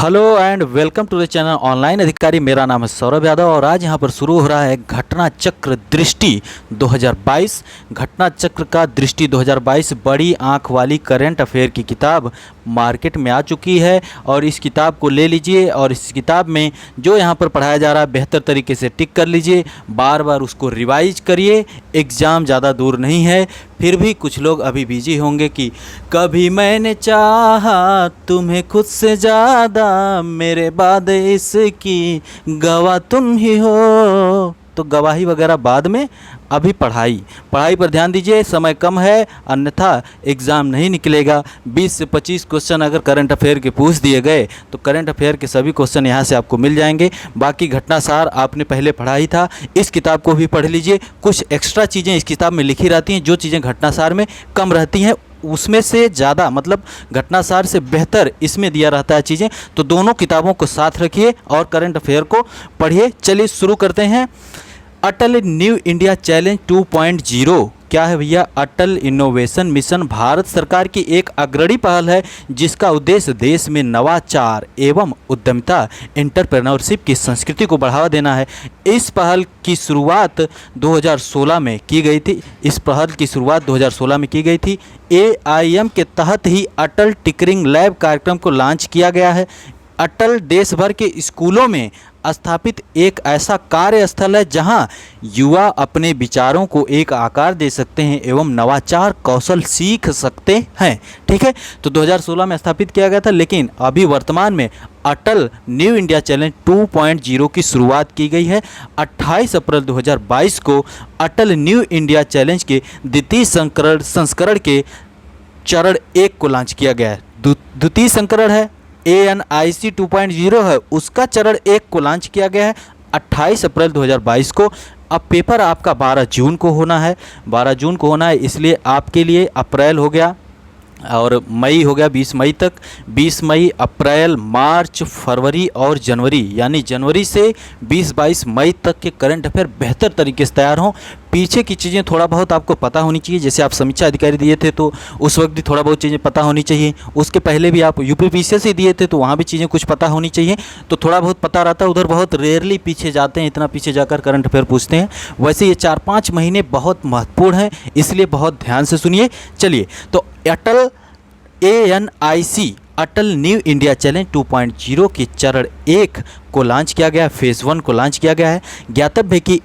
Hello and welcome to the channel online अधिकारी। मेरा नाम है सौरभ यादव और आज यहाँ पर शुरू हो रहा है घटना चक्र दृष्टि 2022। घटना चक्र का दृष्टि 2022 बड़ी आंख वाली करंट अफेयर की किताब मार्केट में आ चुकी है और इस किताब को ले लीजिए और इस किताब में जो यहाँ पर पढ़ाया जा रहा है बेहतर तरीके से टिक कर लीजिए, बार बार उसको रिवाइज करिए। एग्ज़ाम ज़्यादा दूर नहीं है। फिर भी कुछ लोग अभी बिजी होंगे कि कभी मैंने चाहा तुम्हें खुद से ज़्यादा, मेरे बाद इसकी गवाह तुम ही हो। तो गवाही वगैरह बाद में, अभी पढ़ाई पर ध्यान दीजिए। समय कम है, अन्यथा एग्ज़ाम नहीं निकलेगा। 20 से 25 क्वेश्चन अगर करंट अफेयर के पूछ दिए गए तो करंट अफेयर के सभी क्वेश्चन यहाँ से आपको मिल जाएंगे। बाकी घटनासार आपने पहले पढ़ा ही था, इस किताब को भी पढ़ लीजिए। कुछ एक्स्ट्रा चीज़ें इस किताब में लिखी रहती हैं, जो चीज़ें घटनासार में कम रहती हैं उसमें से ज़्यादा, मतलब घटनासार से बेहतर इसमें दिया रहता है चीज़ें। तो दोनों किताबों को साथ रखिए और करंट अफेयर को पढ़िए। चलिए शुरू करते हैं। अटल न्यू इंडिया चैलेंज 2.0 क्या है भैया? अटल इनोवेशन मिशन भारत सरकार की एक अग्रणी पहल है जिसका उद्देश्य देश में नवाचार एवं उद्यमिता एंटरप्रेन्योरशिप की संस्कृति को बढ़ावा देना है। इस पहल की शुरुआत 2016 में की गई थी। AIM के तहत ही अटल टिंकरिंग लैब कार्यक्रम को लॉन्च किया गया है। अटल देश भर के स्कूलों में स्थापित एक ऐसा कार्यस्थल है जहां युवा अपने विचारों को एक आकार दे सकते हैं एवं नवाचार कौशल सीख सकते हैं। ठीक है, तो 2016 में स्थापित किया गया था, लेकिन अभी वर्तमान में अटल न्यू इंडिया चैलेंज 2.0 की शुरुआत की गई है। 28 अप्रैल 2022 को अटल न्यू इंडिया चैलेंज के द्वितीय संस्करण के चरण 1 को लॉन्च किया गया है। द्वितीय संस्करण है ANIC 2.0 है, उसका चरण 1 को लॉन्च किया गया है 28 अप्रैल 2022 को। अब पेपर आपका 12 जून को होना है, इसलिए आपके लिए अप्रैल हो गया और मई हो गया 20 मई तक। 20 मई, अप्रैल, मार्च, फरवरी और जनवरी, यानी जनवरी से 20-22 मई तक के करंट अफेयर बेहतर तरीके से तैयार हों। पीछे की चीज़ें थोड़ा बहुत आपको पता होनी चाहिए। जैसे आप समीक्षा अधिकारी दिए थे तो उस वक्त भी थोड़ा बहुत चीज़ें पता होनी चाहिए। उसके पहले भी आप UPPCS से दिए थे तो वहाँ भी चीज़ें कुछ पता होनी चाहिए। तो थोड़ा बहुत पता रहता है, उधर बहुत रेयरली पीछे जाते हैं, इतना पीछे जाकर करंट अफेयर पूछते हैं। वैसे ये 4-5 महीने बहुत महत्वपूर्ण हैं, इसलिए बहुत ध्यान से सुनिए। चलिए, तो अटल ANIC अटल न्यू इंडिया चैलेंज 2.0 के चरण 1 को लॉन्च किया गया है, फेज़ 1 को लॉन्च किया गया है। ज्ञातव्य है कि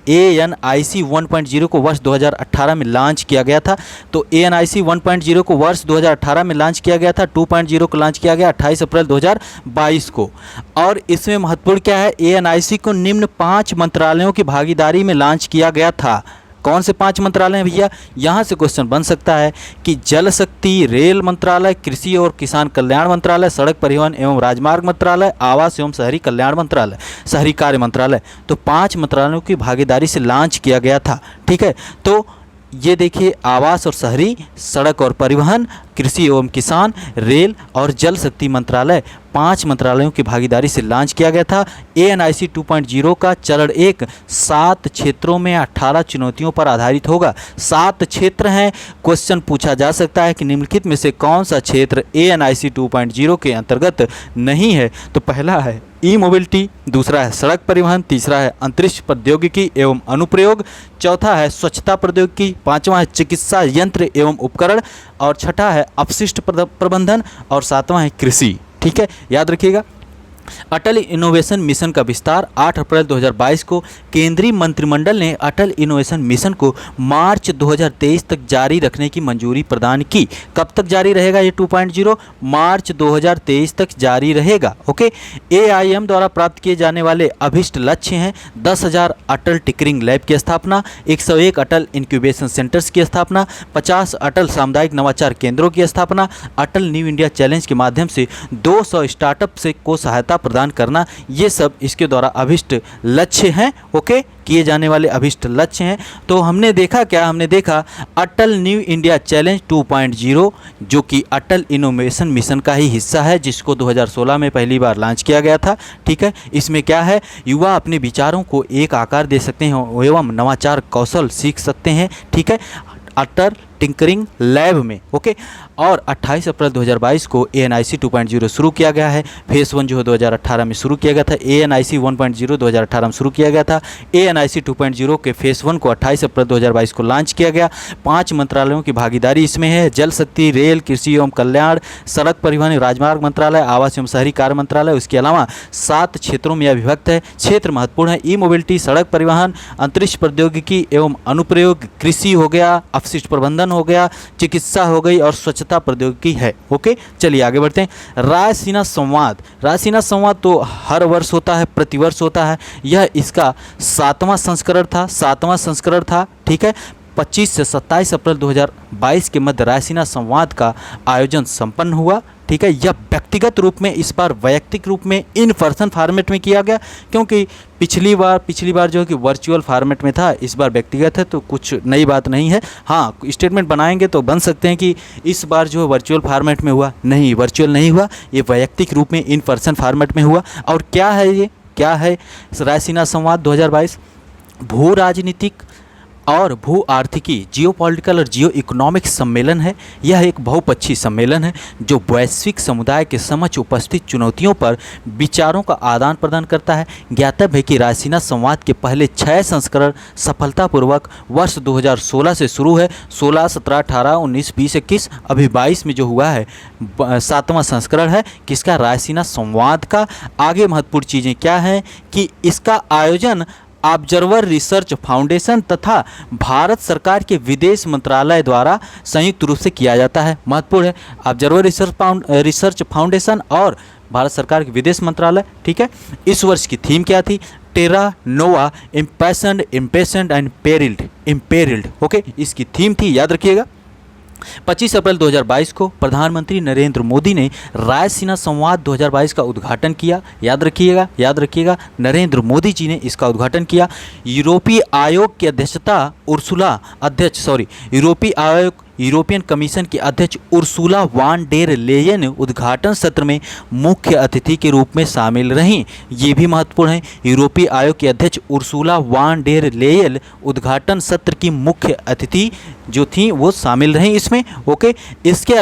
ANIC 1.0 को वर्ष 2018 में लॉन्च किया गया था। तो ANIC 1.0 को वर्ष 2018 में लॉन्च किया गया था, 2.0 को लॉन्च किया गया 28 अप्रैल 2022 को। और इसमें महत्वपूर्ण क्या है, ANIC को निम्न 5 मंत्रालयों की भागीदारी में लॉन्च किया गया था। कौन से 5 मंत्रालय हैं भैया? यहाँ से क्वेश्चन बन सकता है कि जल शक्ति, रेल मंत्रालय, कृषि और किसान कल्याण मंत्रालय, सड़क परिवहन एवं राजमार्ग मंत्रालय, आवास एवं शहरी कल्याण मंत्रालय, शहरी कार्य मंत्रालय। तो 5 मंत्रालयों की भागीदारी से लॉन्च किया गया था। ठीक है, तो ये देखिए, आवास और शहरी, सड़क और परिवहन, कृषि एवं किसान, रेल और जल शक्ति मंत्रालय, 5 मंत्रालयों की भागीदारी से लॉन्च किया गया था। ANIC 2.0 का चरण 1 7 क्षेत्रों में 18 चुनौतियों पर आधारित होगा। 7 क्षेत्र हैं। क्वेश्चन पूछा जा सकता है कि निम्नलिखित में से कौन सा क्षेत्र ANIC 2.0 के अंतर्गत नहीं है? तो पहला है ई-मोबिलिटी, दूसरा है सड़क परिवहन, तीसरा है अंतरिक्ष प्रौद्योगिकी एवं अनुप्रयोग, चौथा है स्वच्छता प्रौद्योगिकी, पाँचवा है चिकित्सा यंत्र एवं उपकरण और छठा है अपशिष्ट प्रबंधन और सातवां है कृषि। ठीक है, याद रखिएगा। अटल इनोवेशन मिशन का विस्तार 8 अप्रैल 2022 को केंद्रीय मंत्रिमंडल ने अटल इनोवेशन मिशन को मार्च 2023 तक जारी रखने की मंजूरी प्रदान की। कब तक जारी रहेगा ये 2.0? मार्च 2023 तक जारी रहेगा। ओके, AIM द्वारा प्राप्त किए जाने वाले अभिष्ट लक्ष्य हैं 10,000 अटल टिंकरिंग लैब की स्थापना, 101 अटल इंक्यूबेशन सेंटर्स की स्थापना, 50 अटल सामुदायिक नवाचार केंद्रों की स्थापना, अटल न्यू इंडिया चैलेंज के माध्यम से 200 स्टार्टअप से को सहायता प्रदान करना। ये सब इसके द्वारा अभिष्ट लक्ष्य हैं। ओके, किए जाने वाले अभिष्ट लक्ष्य हैं। तो हमने देखा अटल न्यू इंडिया चैलेंज 2.0 जो कि अटल इनोवेशन मिशन का ही हिस्सा है, जिसको 2016 में पहली बार लॉन्च किया गया था। ठीक है, इसमें क्या है, युवा अपने विचारों को एक आकार दे सकते हैं एवं नवाचार कौशल सीख सकते हैं। ठीक है, अटल टिंकरिंग लैब में। ओके, और 28 अप्रैल 2022 को ANIC 2.0 शुरू किया गया है। फेज़ 1 जो है 2018 में शुरू किया गया था। ANIC 1.0 2018 में शुरू किया गया था। ANIC 2.0 के फेज़ 1 को 28 अप्रैल 2022 को लॉन्च किया गया। 5 मंत्रालयों की भागीदारी इसमें है। जल शक्ति, रेल, कृषि एवं कल्याण, सड़क परिवहन एवं राजमार्ग मंत्रालय, आवास एवं शहरी कार्य मंत्रालय। उसके अलावा 7 क्षेत्रों में यह विभक्त है। क्षेत्र महत्वपूर्ण है। ई मोबिलिटी, सड़क परिवहन, अंतरिक्ष प्रौद्योगिकी एवं अनुप्रयोग, कृषि हो गया, अपशिष्ट प्रबंधन हो गया, चिकित्सा हो गई और स्वच्छता प्रौद्योगिकी है। ओके, चलिए आगे बढ़ते हैं। रायसीना संवाद। रायसीना संवाद तो हर वर्ष होता है, प्रतिवर्ष होता है। यह इसका 7वां संस्करण था। ठीक है, 25 से 27 अप्रैल 2022 के मध्य रायसीना संवाद का आयोजन संपन्न हुआ। ठीक है, यह व्यक्तिगत रूप में, इस बार वैयक्तिक रूप में इन पर्सन फॉर्मेट में किया गया, क्योंकि पिछली बार जो है कि वर्चुअल फॉर्मेट में था, इस बार व्यक्तिगत है, तो कुछ नई बात नहीं है। हाँ, स्टेटमेंट बनाएंगे तो बन सकते हैं कि इस बार जो है वर्चुअल फॉर्मेट में हुआ। नहीं, वर्चुअल नहीं हुआ, ये वैयक्तिक रूप में इन पर्सन फॉर्मेट में हुआ। और क्या है ये, क्या है रायसीना संवाद 2022? भू राजनीतिक और भू आर्थिकी, जियोपॉलिटिकल और जियो इकोनॉमिक सम्मेलन है। यह एक बहुपक्षीय सम्मेलन है जो वैश्विक समुदाय के समक्ष उपस्थित चुनौतियों पर विचारों का आदान प्रदान करता है। ज्ञातव्य है कि रायसीना संवाद के पहले 6 संस्करण सफलतापूर्वक वर्ष 2016 से शुरू है। 16, 17, 18, 19, 20, 21, अभी 22 में जो हुआ है 7वां संस्करण है किसका? रायसीना संवाद का। आगे महत्वपूर्ण चीज़ें क्या हैं कि इसका आयोजन ऑब्जर्वर रिसर्च फाउंडेशन तथा भारत सरकार के विदेश मंत्रालय द्वारा संयुक्त रूप से किया जाता है। महत्वपूर्ण है, ऑब्जर्वर रिसर्च फाउंडेशन और भारत सरकार के विदेश मंत्रालय। ठीक है, इस वर्ष की थीम क्या थी? Terra Nova, इम्पैशन्ड, impatient and imperilled. Okay, इसकी थीम थी, याद रखिएगा। 25 अप्रैल 2022 को प्रधानमंत्री नरेंद्र मोदी ने रायसीना संवाद 2022 का उद्घाटन किया। याद रखिएगा, नरेंद्र मोदी जी ने इसका उद्घाटन किया। यूरोपीय आयोग की यूरोपियन कमीशन की अध्यक्ष उर्सुला वान डेर लेयन उद्घाटन सत्र में मुख्य अतिथि के रूप में शामिल रहीं। ये भी महत्वपूर्ण है। यूरोपीय आयोग की अध्यक्ष उर्सुला वान डेर लेयन उद्घाटन सत्र की मुख्य अतिथि जो थी वो शामिल रहीं इसमें। ओके, इसके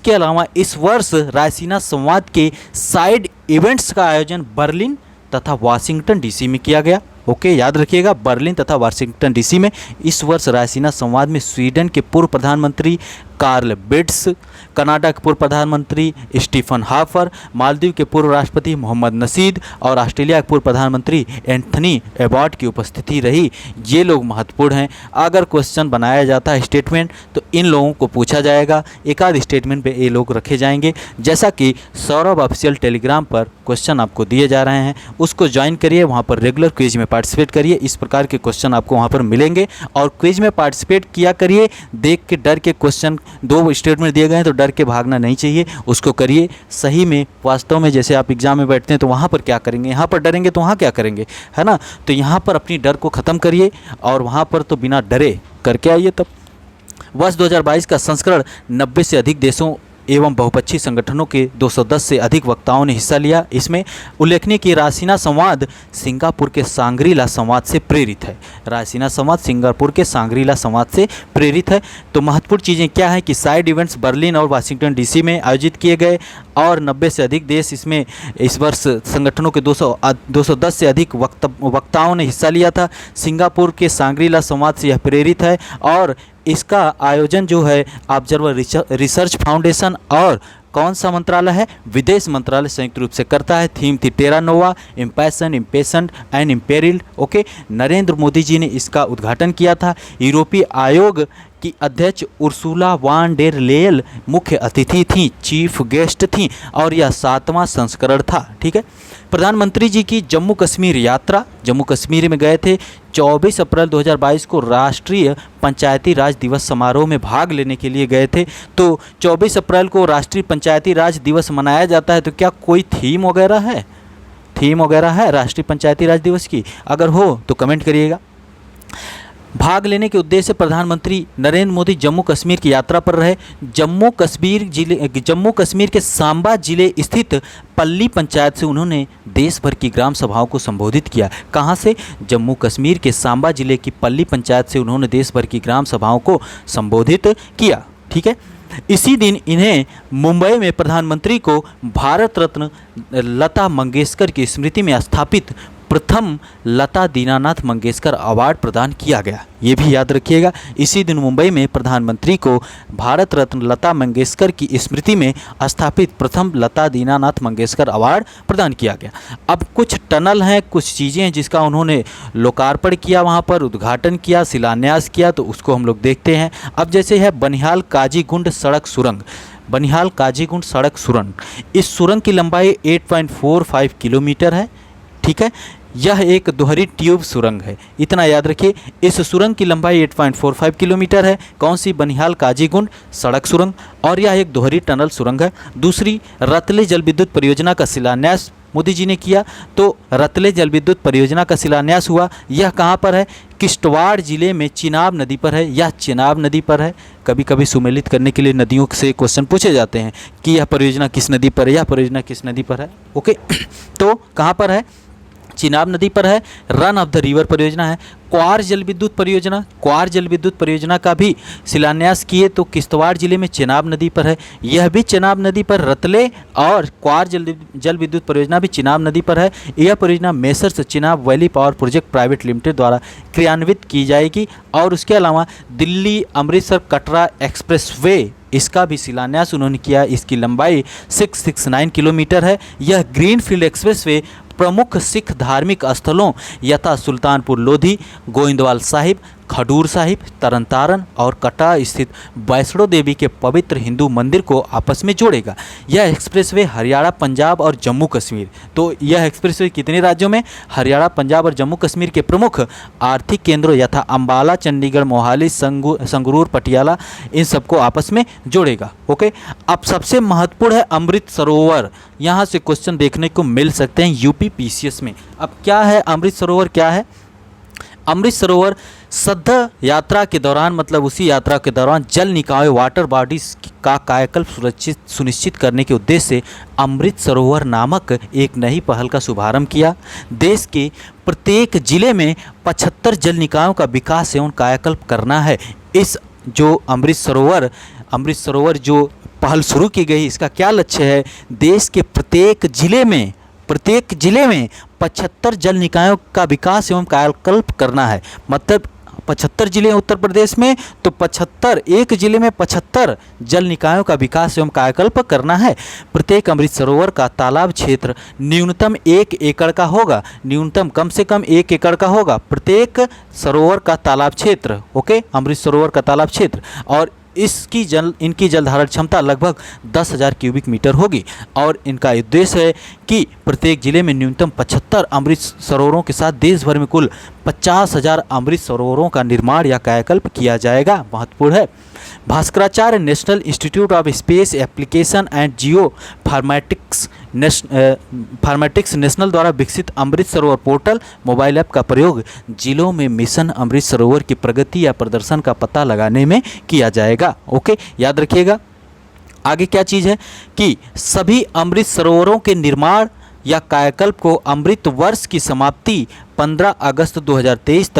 अलावा इस वर्ष रायसीना संवाद के साइड इवेंट्स का आयोजन बर्लिन तथा वाशिंगटन डीसी में किया गया। ओके, याद रखिएगा, बर्लिन तथा वाशिंगटन डीसी में। इस वर्ष रायसीना संवाद में स्वीडन के पूर्व प्रधानमंत्री कार्ल बिड्स, कनाडा के पूर्व प्रधानमंत्री स्टीफन हाफर, मालदीव के पूर्व राष्ट्रपति मोहम्मद नशीद और ऑस्ट्रेलिया के पूर्व प्रधानमंत्री एंथनी एबॉट की उपस्थिति रही। ये लोग महत्वपूर्ण हैं। अगर क्वेश्चन बनाया जाता है स्टेटमेंट तो इन लोगों को पूछा जाएगा। एक आध स्टेटमेंट पे ये लोग रखे जाएंगे। जैसा कि सौरभ ऑफिशियल टेलीग्राम पर क्वेश्चन आपको दिए जा रहे हैं, उसको ज्वाइन करिए, वहाँ पर रेगुलर क्विज में पार्टिसिपेट करिए। इस प्रकार के क्वेश्चन आपको वहाँ पर मिलेंगे और क्विज में पार्टिसिपेट किया करिए। देख के डर के क्वेश्चन 2 स्टेटमेंट दिए गए हैं तो डर के भागना नहीं चाहिए, उसको करिए। सही में वास्तव में जैसे आप एग्जाम में बैठते हैं तो वहाँ पर क्या करेंगे, यहाँ पर डरेंगे तो वहाँ क्या करेंगे, है ना? तो यहाँ पर अपनी डर को ख़त्म करिए और वहाँ पर तो बिना डरे करके आइए। तब वर्ष 2022 का संस्करण 90 से अधिक देशों एवं बहुपक्षीय संगठनों के 210 से अधिक वक्ताओं ने हिस्सा लिया। इसमें उल्लेखनीय कि रायसीना संवाद सिंगापुर के सांग्रीला संवाद से प्रेरित है। रायसीना संवाद सिंगापुर के सांग्रीला संवाद से प्रेरित है। तो महत्वपूर्ण चीज़ें क्या है कि साइड इवेंट्स बर्लिन और वाशिंगटन डीसी में आयोजित किए गए और 90 से अधिक देश इसमें इस वर्ष संगठनों के 210 से अधिक वक्ताओं ने हिस्सा लिया था। सिंगापुर के सांग्रीला संवाद से यह प्रेरित है और इसका आयोजन जो है ऑब्जर्वर रिसर्च फाउंडेशन और कौन सा मंत्रालय है? विदेश मंत्रालय संयुक्त रूप से करता है। थीम थी Terra Nova, impassion, impatient and imperilled. Okay, Narendra Modi ji ने इसका उद्घाटन किया था। यूरोपीय आयोग की अध्यक्ष उर्सुला वान डेर लेयल मुख्य अतिथि थी, चीफ गेस्ट थी और यह 7वां संस्करण था। ठीक है, प्रधानमंत्री जी की जम्मू कश्मीर यात्रा, जम्मू कश्मीर में गए थे। 24 अप्रैल 2022 को राष्ट्रीय पंचायती राज दिवस समारोह में भाग लेने के लिए गए थे। तो 24 अप्रैल को राष्ट्रीय पंचायती राज दिवस मनाया जाता है, तो क्या कोई थीम वगैरह है राष्ट्रीय पंचायती राज दिवस की? अगर हो तो कमेंट करिएगा। भाग लेने के उद्देश्य से प्रधानमंत्री नरेंद्र मोदी जम्मू कश्मीर की यात्रा पर रहे। जम्मू कश्मीर के सांबा जिले स्थित पल्ली पंचायत से उन्होंने देश भर की ग्राम सभाओं को संबोधित किया। कहां से? जम्मू कश्मीर के सांबा जिले की पल्ली पंचायत से उन्होंने देश भर की ग्राम सभाओं को संबोधित किया। ठीक है, इसी दिन इन्हें मुंबई में प्रधानमंत्री को भारत रत्न लता मंगेशकर की स्मृति में स्थापित प्रथम लता दीनानाथ मंगेशकर अवार्ड प्रदान किया गया। ये भी याद रखिएगा, इसी दिन मुंबई में प्रधानमंत्री को भारत रत्न लता मंगेशकर की स्मृति में स्थापित प्रथम लता दीनानाथ मंगेशकर अवार्ड प्रदान किया गया। अब कुछ टनल हैं, कुछ चीज़ें हैं जिसका उन्होंने लोकार्पण किया, वहाँ पर उद्घाटन किया, शिलान्यास किया, तो उसको हम लोग देखते हैं। अब जैसे है बनिहाल काजीगुंड सड़क सुरंग, बनिहाल काजीगुंड सड़क सुरंग, इस सुरंग की लंबाई 8.45 किलोमीटर है। ठीक है, यह एक दोहरी ट्यूब सुरंग है, इतना याद रखिए। इस सुरंग की लंबाई 8.45 किलोमीटर है। कौन सी? बनिहाल काजीगुंड सड़क सुरंग, और यह एक दोहरी टनल सुरंग है। दूसरी, रतले जल विद्युत परियोजना का शिलान्यास मोदी जी ने किया, तो रतले जल विद्युत परियोजना का शिलान्यास हुआ। यह कहाँ पर है? किश्तवाड़ जिले में चिनाब नदी पर है। यह चिनाब नदी पर है। कभी कभी सुमेलित करने के लिए नदियों से क्वेश्चन पूछे जाते हैं कि यह परियोजना किस नदी पर है, यह परियोजना किस नदी पर है। ओके, तो कहाँ पर है? चिनाब नदी पर है। रन ऑफ द रिवर परियोजना है। क्वार जल विद्युत परियोजना, क्वार जल विद्युत परियोजना का भी शिलान्यास किए तो किश्तवाड़ जिले में चिनाब नदी पर है। यह भी चिनाब नदी पर रतले और क्वार जल विद्युत परियोजना भी चिनाब नदी पर है। यह परियोजना messrs Chenab valley power project private limited द्वारा क्रियान्वित की जाएगी। और उसके अलावा दिल्ली अमृतसर कटरा एक्सप्रेसवे, इसका भी शिलान्यास उन्होंने किया। इसकी लंबाई 669 किलोमीटर है। यह ग्रीनफील्ड एक्सप्रेसवे प्रमुख सिख धार्मिक स्थलों यथा सुल्तानपुर लोधी, गोइंदवाल साहिब, खडूर साहिब, तरन तारण और कटरा स्थित वैष्णो देवी के पवित्र हिंदू मंदिर को आपस में जोड़ेगा। यह एक्सप्रेसवे हरियाणा, पंजाब और जम्मू कश्मीर, तो यह एक्सप्रेसवे कितने राज्यों में? हरियाणा, पंजाब और जम्मू कश्मीर के प्रमुख आर्थिक केंद्रों यथा अंबाला, चंडीगढ़, मोहाली, संगरूर, पटियाला, इन सबको आपस में जोड़ेगा। ओके, अब सबसे महत्वपूर्ण है अमृत सरोवर। यहाँ से क्वेश्चन देखने को मिल सकते हैं यूपी पीसीएस में। अब क्या है अमृत सरोवर? क्या है अमृत सरोवर? सद्ध यात्रा के दौरान, मतलब उसी यात्रा के दौरान जल निकाय वाटर बॉडीज का कायाकल्प सुनिश्चित करने के उद्देश्य से अमृत सरोवर नामक एक नई पहल का शुभारंभ किया। देश के प्रत्येक जिले में 75 जल निकायों का विकास एवं कायाकल्प करना है। इस जो अमृत सरोवर जो पहल शुरू की गई, इसका क्या लक्ष्य है? देश के प्रत्येक जिले में 75 जल निकायों का विकास एवं कायाकल्प करना है। मतलब 75 जिले उत्तर प्रदेश में, तो 75, एक जिले में 75 जल निकायों का विकास एवं कायाकल्प करना है। प्रत्येक अमृत सरोवर का तालाब क्षेत्र न्यूनतम 1 एकड़ का होगा। न्यूनतम कम से कम 1 एकड़ का होगा प्रत्येक सरोवर का तालाब क्षेत्र। ओके, अमृत सरोवर का तालाब क्षेत्र, और इनकी जल धारण क्षमता लगभग 10,000 क्यूबिक मीटर होगी। और इनका उद्देश्य है कि प्रत्येक जिले में न्यूनतम 75 अमृत सरोवरों के साथ देश भर में कुल 50,000 अमृत सरोवरों का निर्माण या कायाकल्प किया जाएगा। महत्वपूर्ण है। Bhaskaracharya national institute of space application and geo informatics national द्वारा विकसित Amrit Sarovar portal mobile app का प्रयोग जिलों में मिशन अमृत सरोवर की प्रगति या प्रदर्शन का पता लगाने में किया जाएगा। ओके, याद रखिएगा। आगे क्या चीज़ है कि सभी अमृत सरोवरों के निर्माण या कायाकल्प को अमृत वर्ष की समाप्ति 15 अगस्त 2023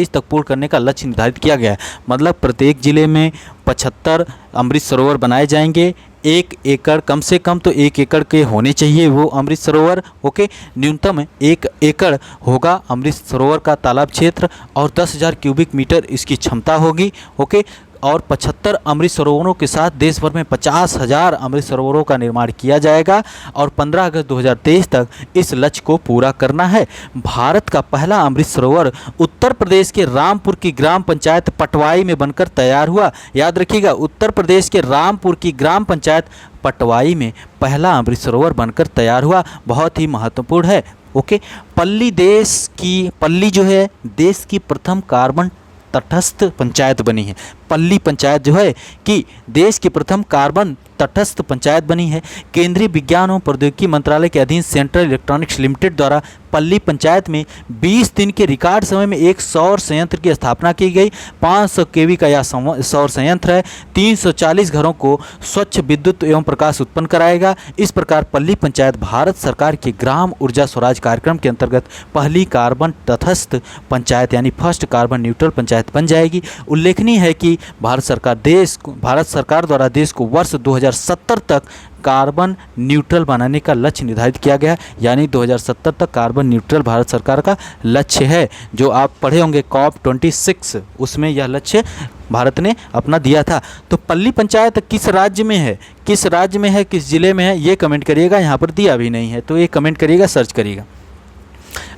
तक पूर्ण करने का लक्ष्य निर्धारित किया गया है। मतलब प्रत्येक जिले में 75 अमृत सरोवर बनाए जाएंगे। 1 एकड़, कम से कम तो 1 एकड़ के होने चाहिए वो अमृत सरोवर। ओके, न्यूनतम 1 एकड़ होगा अमृत सरोवर का तालाब क्षेत्र, और 10,000 क्यूबिक मीटर इसकी क्षमता होगी। ओके, और 75 अमृत सरोवरों के साथ देश भर में 50,000 अमृत सरोवरों का निर्माण किया जाएगा, और 15 अगस्त 2023 तक इस लक्ष्य को पूरा करना है। भारत का पहला अमृत सरोवर उत्तर प्रदेश के रामपुर की ग्राम पंचायत पटवाई में बनकर तैयार हुआ। याद रखिएगा, उत्तर प्रदेश के रामपुर की ग्राम पंचायत पटवाई में पहला अमृत सरोवर बनकर तैयार हुआ। बहुत ही महत्वपूर्ण है। ओके, पल्ली जो है देश की प्रथम कार्बन तटस्थ पंचायत बनी है। पल्ली पंचायत जो है कि देश की प्रथम कार्बन तटस्थ पंचायत बनी है। केंद्रीय विज्ञान एवं प्रौद्योगिकी मंत्रालय के अधीन सेंट्रल इलेक्ट्रॉनिक्स लिमिटेड द्वारा पल्ली पंचायत में 20 दिन के रिकॉर्ड समय में एक सौर संयंत्र की स्थापना की गई। 500 केवी का यह सौर संयंत्र है। 340 घरों को स्वच्छ विद्युत एवं प्रकाश उत्पन्न कराएगा। इस प्रकार पल्ली पंचायत भारत सरकार के ग्राम ऊर्जा स्वराज कार्यक्रम के अंतर्गत पहली कार्बन तटस्थ पंचायत यानी फर्स्ट कार्बन न्यूट्रल पंचायत बन जाएगी। उल्लेखनीय है कि कि भारत सरकार द्वारा देश को वर्ष 2070 तक कार्बन न्यूट्रल बनाने का लक्ष्य निर्धारित किया गया है। यानी 2070 तक कार्बन न्यूट्रल भारत सरकार का लक्ष्य है। जो आप पढ़े होंगे COP26, उसमें यह लक्ष्य भारत ने अपना दिया था। तो पल्ली पंचायत किस राज्य में है, किस राज्य में है, किस जिले में है, ये कमेंट करिएगा। यहाँ पर दिया भी नहीं है तो ये कमेंट करिएगा, सर्च करिएगा।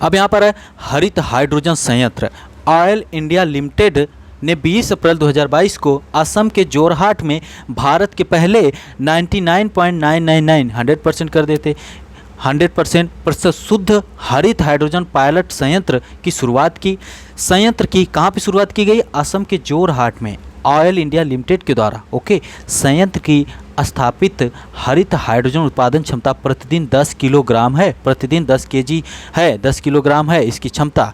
अब यहाँ पर है हरित हाइड्रोजन संयंत्र। ऑयल इंडिया लिमिटेड ने 20 अप्रैल 2022 को असम के जोरहाट में भारत के पहले 99.999 100% कर देते 100% शुद्ध हरित हाइड्रोजन पायलट संयंत्र की शुरुआत की। संयंत्र की कहाँ पे शुरुआत की गई? असम के जोरहाट में ऑयल इंडिया लिमिटेड के द्वारा। ओके, संयंत्र की स्थापित हरित हाइड्रोजन उत्पादन क्षमता प्रतिदिन 10 किलोग्राम है, प्रतिदिन 10 केजी है, 10 किलोग्राम है इसकी क्षमता।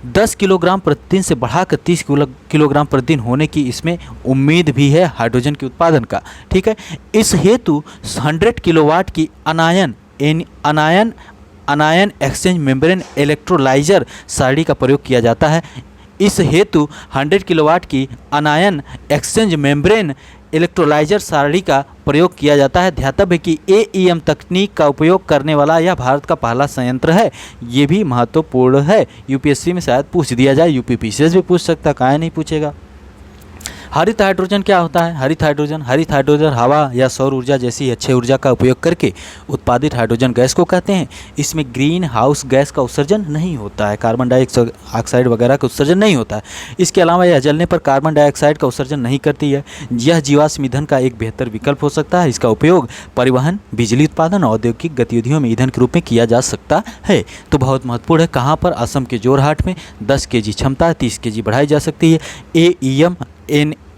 10 किलोग्राम प्रतिदिन से बढ़ाकर 30 किलोग्राम प्रतिदिन होने की इसमें उम्मीद भी है हाइड्रोजन के उत्पादन का। ठीक है, इस हेतु 100 किलोवाट की अनायन एक्सचेंज मेम्ब्रेन इलेक्ट्रोलाइजर सारणी का प्रयोग किया जाता है। इस हेतु 100 किलोवाट की अनायन एक्सचेंज मेम्ब्रेन इलेक्ट्रोलाइजर सारणी का प्रयोग किया जाता है। ध्यातव्य है कि AEM तकनीक का उपयोग करने वाला यह भारत का पहला संयंत्र है। ये भी महत्वपूर्ण है, यूपीएससी में शायद पूछ दिया जाए, यूपीपीसीएस भी पूछ सकता, काहे नहीं पूछेगा। हरित हाइड्रोजन क्या होता है? हरित हाइड्रोजन हवा या सौर ऊर्जा जैसी अच्छी ऊर्जा का उपयोग करके उत्पादित हाइड्रोजन गैस को कहते हैं। इसमें ग्रीन हाउस गैस का उत्सर्जन नहीं होता है, कार्बन डाइऑक्साइड वगैरह का उत्सर्जन नहीं होता है। इसके अलावा यह जलने पर कार्बन डाइऑक्साइड का उत्सर्जन नहीं करती है। यह जीवाश्म ईंधन का एक बेहतर विकल्प हो सकता है। इसका उपयोग परिवहन, बिजली उत्पादन, औद्योगिक गतिविधियों में ईंधन के रूप में किया जा सकता है। तो बहुत महत्वपूर्ण है। कहाँ पर? असम के जोरहाट में 10 केजी क्षमता 30 केजी बढ़ाई जा सकती है। AEM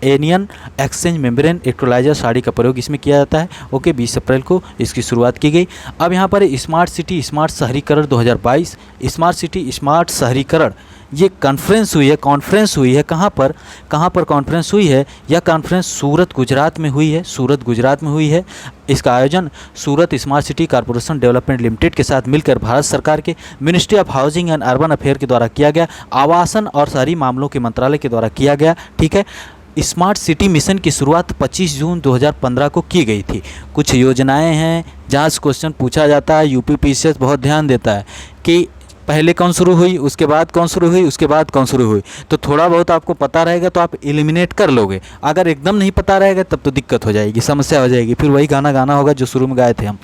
anion exchange membrane electrolyser सारणी का प्रयोग इसमें किया जाता है। ओके, 20 अप्रैल को इसकी शुरुआत की गई। अब यहाँ पर स्मार्ट सिटी स्मार्ट शहरीकरण 2022, स्मार्ट सिटी स्मार्ट शहरीकरण, ये कॉन्फ्रेंस हुई है। कहाँ पर कॉन्फ्रेंस हुई है? यह कॉन्फ्रेंस सूरत गुजरात में हुई है। इसका आयोजन Surat smart city corporation development limited के साथ मिलकर भारत सरकार के ministry of housing and urban affair के द्वारा किया गया, आवासन और शहरी मामलों के मंत्रालय के द्वारा किया गया। ठीक है, स्मार्ट सिटी मिशन की शुरुआत 25 जून 2015 को की गई थी। कुछ योजनाएं हैं जहाँ से क्वेश्चन पूछा जाता है, यूपीपीसीएस बहुत ध्यान देता है कि पहले कौन शुरू हुई, उसके बाद कौन शुरू हुई, उसके बाद कौन शुरू हुई। तो थोड़ा बहुत आपको पता रहेगा तो आप एलिमिनेट कर लोगे। अगर एकदम नहीं पता रहेगा तब तो दिक्कत हो जाएगी, समस्या हो जाएगी, फिर वही गाना गाना होगा जो शुरू में गाए थे हम।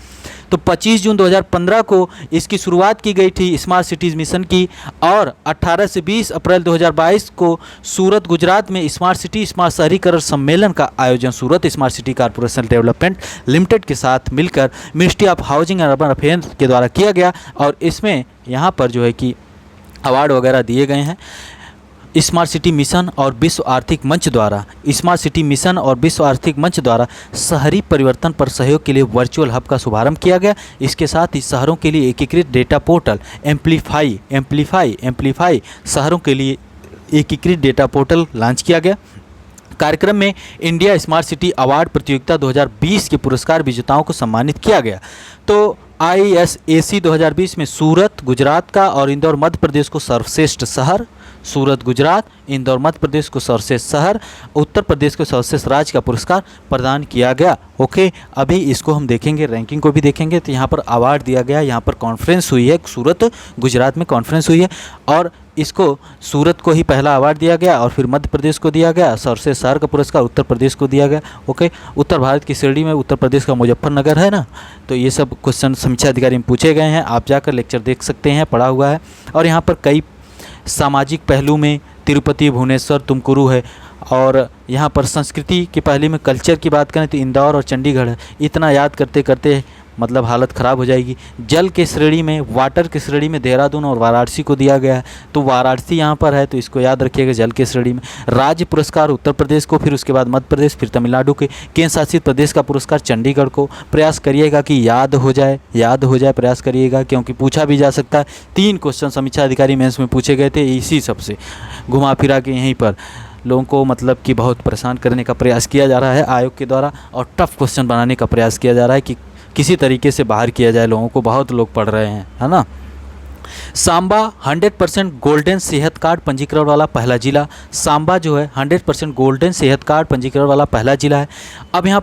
तो 25 जून 2015 को इसकी शुरुआत की गई थी स्मार्ट सिटीज़ मिशन की, और 18 से 20 अप्रैल 2022 को सूरत गुजरात में स्मार्ट सिटी स्मार्ट शहरीकरण सम्मेलन का आयोजन Surat smart city corporation development limited के साथ मिलकर ministry of housing and urban affairs के द्वारा किया गया। और इसमें यहाँ पर जो है कि अवार्ड वगैरह दिए गए हैं। स्मार्ट सिटी मिशन और विश्व आर्थिक मंच द्वारा शहरी परिवर्तन पर सहयोग के लिए वर्चुअल हब का शुभारंभ किया गया। इसके साथ ही शहरों के लिए एकीकृत डेटा पोर्टल एम्प्लीफाई शहरों के लिए एकीकृत डेटा पोर्टल लॉन्च किया गया। कार्यक्रम में इंडिया स्मार्ट सिटी अवार्ड प्रतियोगिता 2020 के पुरस्कार विजेताओं को सम्मानित किया गया। तो ISAC 2020 में सूरत गुजरात का और इंदौर मध्य प्रदेश को सर्वश्रेष्ठ शहर, सूरत गुजरात, इंदौर मध्य प्रदेश को सर्वश्रेष्ठ शहर, उत्तर प्रदेश को सर्वश्रेष्ठ राज्य का पुरस्कार प्रदान किया गया। ओके, अभी इसको हम देखेंगे, रैंकिंग को भी देखेंगे। तो यहाँ पर अवार्ड दिया गया, यहाँ पर कॉन्फ्रेंस हुई है, सूरत गुजरात में कॉन्फ्रेंस हुई है और इसको सूरत को ही पहला अवार्ड दिया गया और फिर मध्य प्रदेश को दिया गया। सर्वश्रेष्ठ शहर का पुरस्कार उत्तर प्रदेश को दिया गया। ओके, उत्तर भारत की श्रेणी में उत्तर प्रदेश का मुजफ्फरनगर है ना। तो ये सब क्वेश्चन समीक्षा अधिकारी में पूछे गए हैं, आप जाकर लेक्चर देख सकते हैं, पढ़ा हुआ है। और यहाँ पर कई सामाजिक पहलू में तिरुपति, भुवनेश्वर, तुमकुरू है। और यहाँ पर संस्कृति के पहले में कल्चर की बात करें तो इंदौर और चंडीगढ़ है। इतना याद करते करते मतलब हालत ख़राब हो जाएगी। जल के श्रेणी में, वाटर के श्रेणी में देहरादून और वाराणसी को दिया गया है, तो वाराणसी यहाँ पर है, तो इसको याद रखिएगा जल के श्रेणी में। राज्य पुरस्कार उत्तर प्रदेश को, फिर उसके बाद मध्य प्रदेश, फिर तमिलनाडु के। केंद्र शासित प्रदेश का पुरस्कार चंडीगढ़ को। प्रयास करिएगा कि याद हो जाए, प्रयास करिएगा, क्योंकि पूछा भी जा सकता है। 3 क्वेश्चन समीक्षा अधिकारी मेंस में पूछे गए थे, इसी सबसे घुमा फिरा के यहीं पर लोगों को मतलब कि बहुत परेशान करने का प्रयास किया जा रहा है आयोग के द्वारा, और टफ क्वेश्चन बनाने का प्रयास किया जा रहा है कि किसी तरीके से बाहर किया जाए लोगों को। बहुत लोग पढ़ रहे हैं, है ना। सांबा 100% गोल्डन सेहत कार्ड पंजीकरण वाला पहला जिला। सांबा जो है 100% गोल्डन सेहत कार्ड पंजीकरण वाला पहला जिला है। अब यहाँ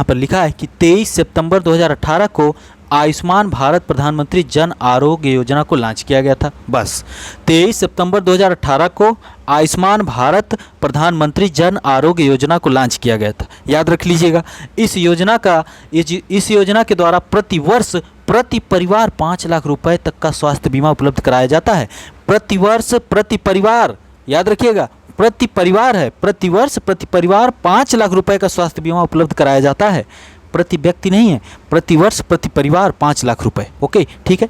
पर लिखा है कि 23 सितंबर 2018 को आयुष्मान भारत प्रधानमंत्री जन आरोग्य योजना को लॉन्च किया गया था। बस 23 सितंबर 2018 को आयुष्मान भारत प्रधानमंत्री जन आरोग्य योजना को लॉन्च किया गया था, याद रख लीजिएगा। इस योजना के द्वारा प्रतिवर्ष प्रति परिवार 5 लाख रुपए तक का स्वास्थ्य बीमा उपलब्ध कराया जाता है। प्रतिवर्ष प्रति परिवार, याद रखिएगा, प्रति परिवार है, प्रतिवर्ष प्रति परिवार 5 लाख रुपए का स्वास्थ्य बीमा उपलब्ध कराया जाता है। प्रति व्यक्ति नहीं है, प्रतिवर्ष प्रति परिवार 5 लाख रुपए। ओके, ठीक है।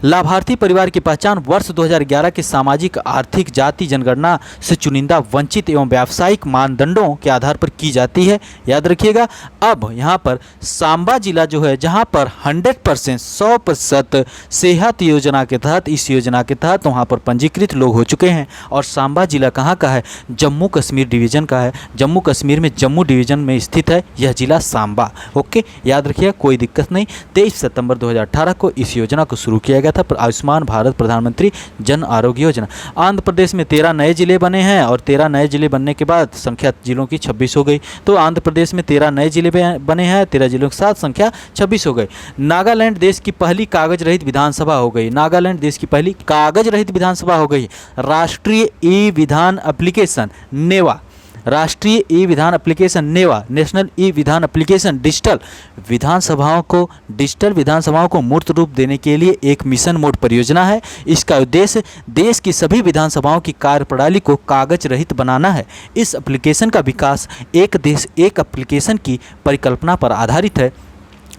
लाभार्थी परिवार की पहचान वर्ष 2011 के सामाजिक आर्थिक जाति जनगणना से चुनिंदा वंचित एवं व्यावसायिक मानदंडों के आधार पर की जाती है, याद रखिएगा। अब यहाँ पर सांबा जिला जो है, जहाँ पर 100% सेहत योजना के तहत, इस योजना के तहत वहाँ पर पंजीकृत लोग हो चुके हैं। और सांबा जिला कहाँ का है? जम्मू कश्मीर डिवीज़न का है। जम्मू कश्मीर में जम्मू डिवीज़न में स्थित है यह जिला सांबा। ओके, याद रखिएगा, कोई दिक्कत नहीं। 23 सितंबर 2018 को इस योजना को शुरू किया गया था, आयुष्मान भारत प्रधानमंत्री जन आरोग्य योजना। आंध्र प्रदेश में 13 नए जिले बने हैं और 13 नए जिले बनने के बाद संख्या जिलों की 26 हो गई। तो आंध्र प्रदेश में 13 नए जिले बने हैं, 13 जिलों के साथ संख्या 26 हो गई। नागालैंड देश की पहली कागज रहित विधानसभा हो गई। नागालैंड देश की पहली कागज रहित विधानसभा हो गई। राष्ट्रीय ई विधान एप्लीकेशन नेवा, राष्ट्रीय ई विधान एप्लीकेशन नेवा, नेशनल ई विधान एप्लीकेशन डिजिटल विधानसभाओं को मूर्त रूप देने के लिए एक मिशन मोड परियोजना है। इसका उद्देश्य देश की सभी विधानसभाओं की कार्यप्रणाली को कागज रहित बनाना है। इस एप्लीकेशन का विकास एक देश एक एप्लीकेशन की परिकल्पना पर आधारित है।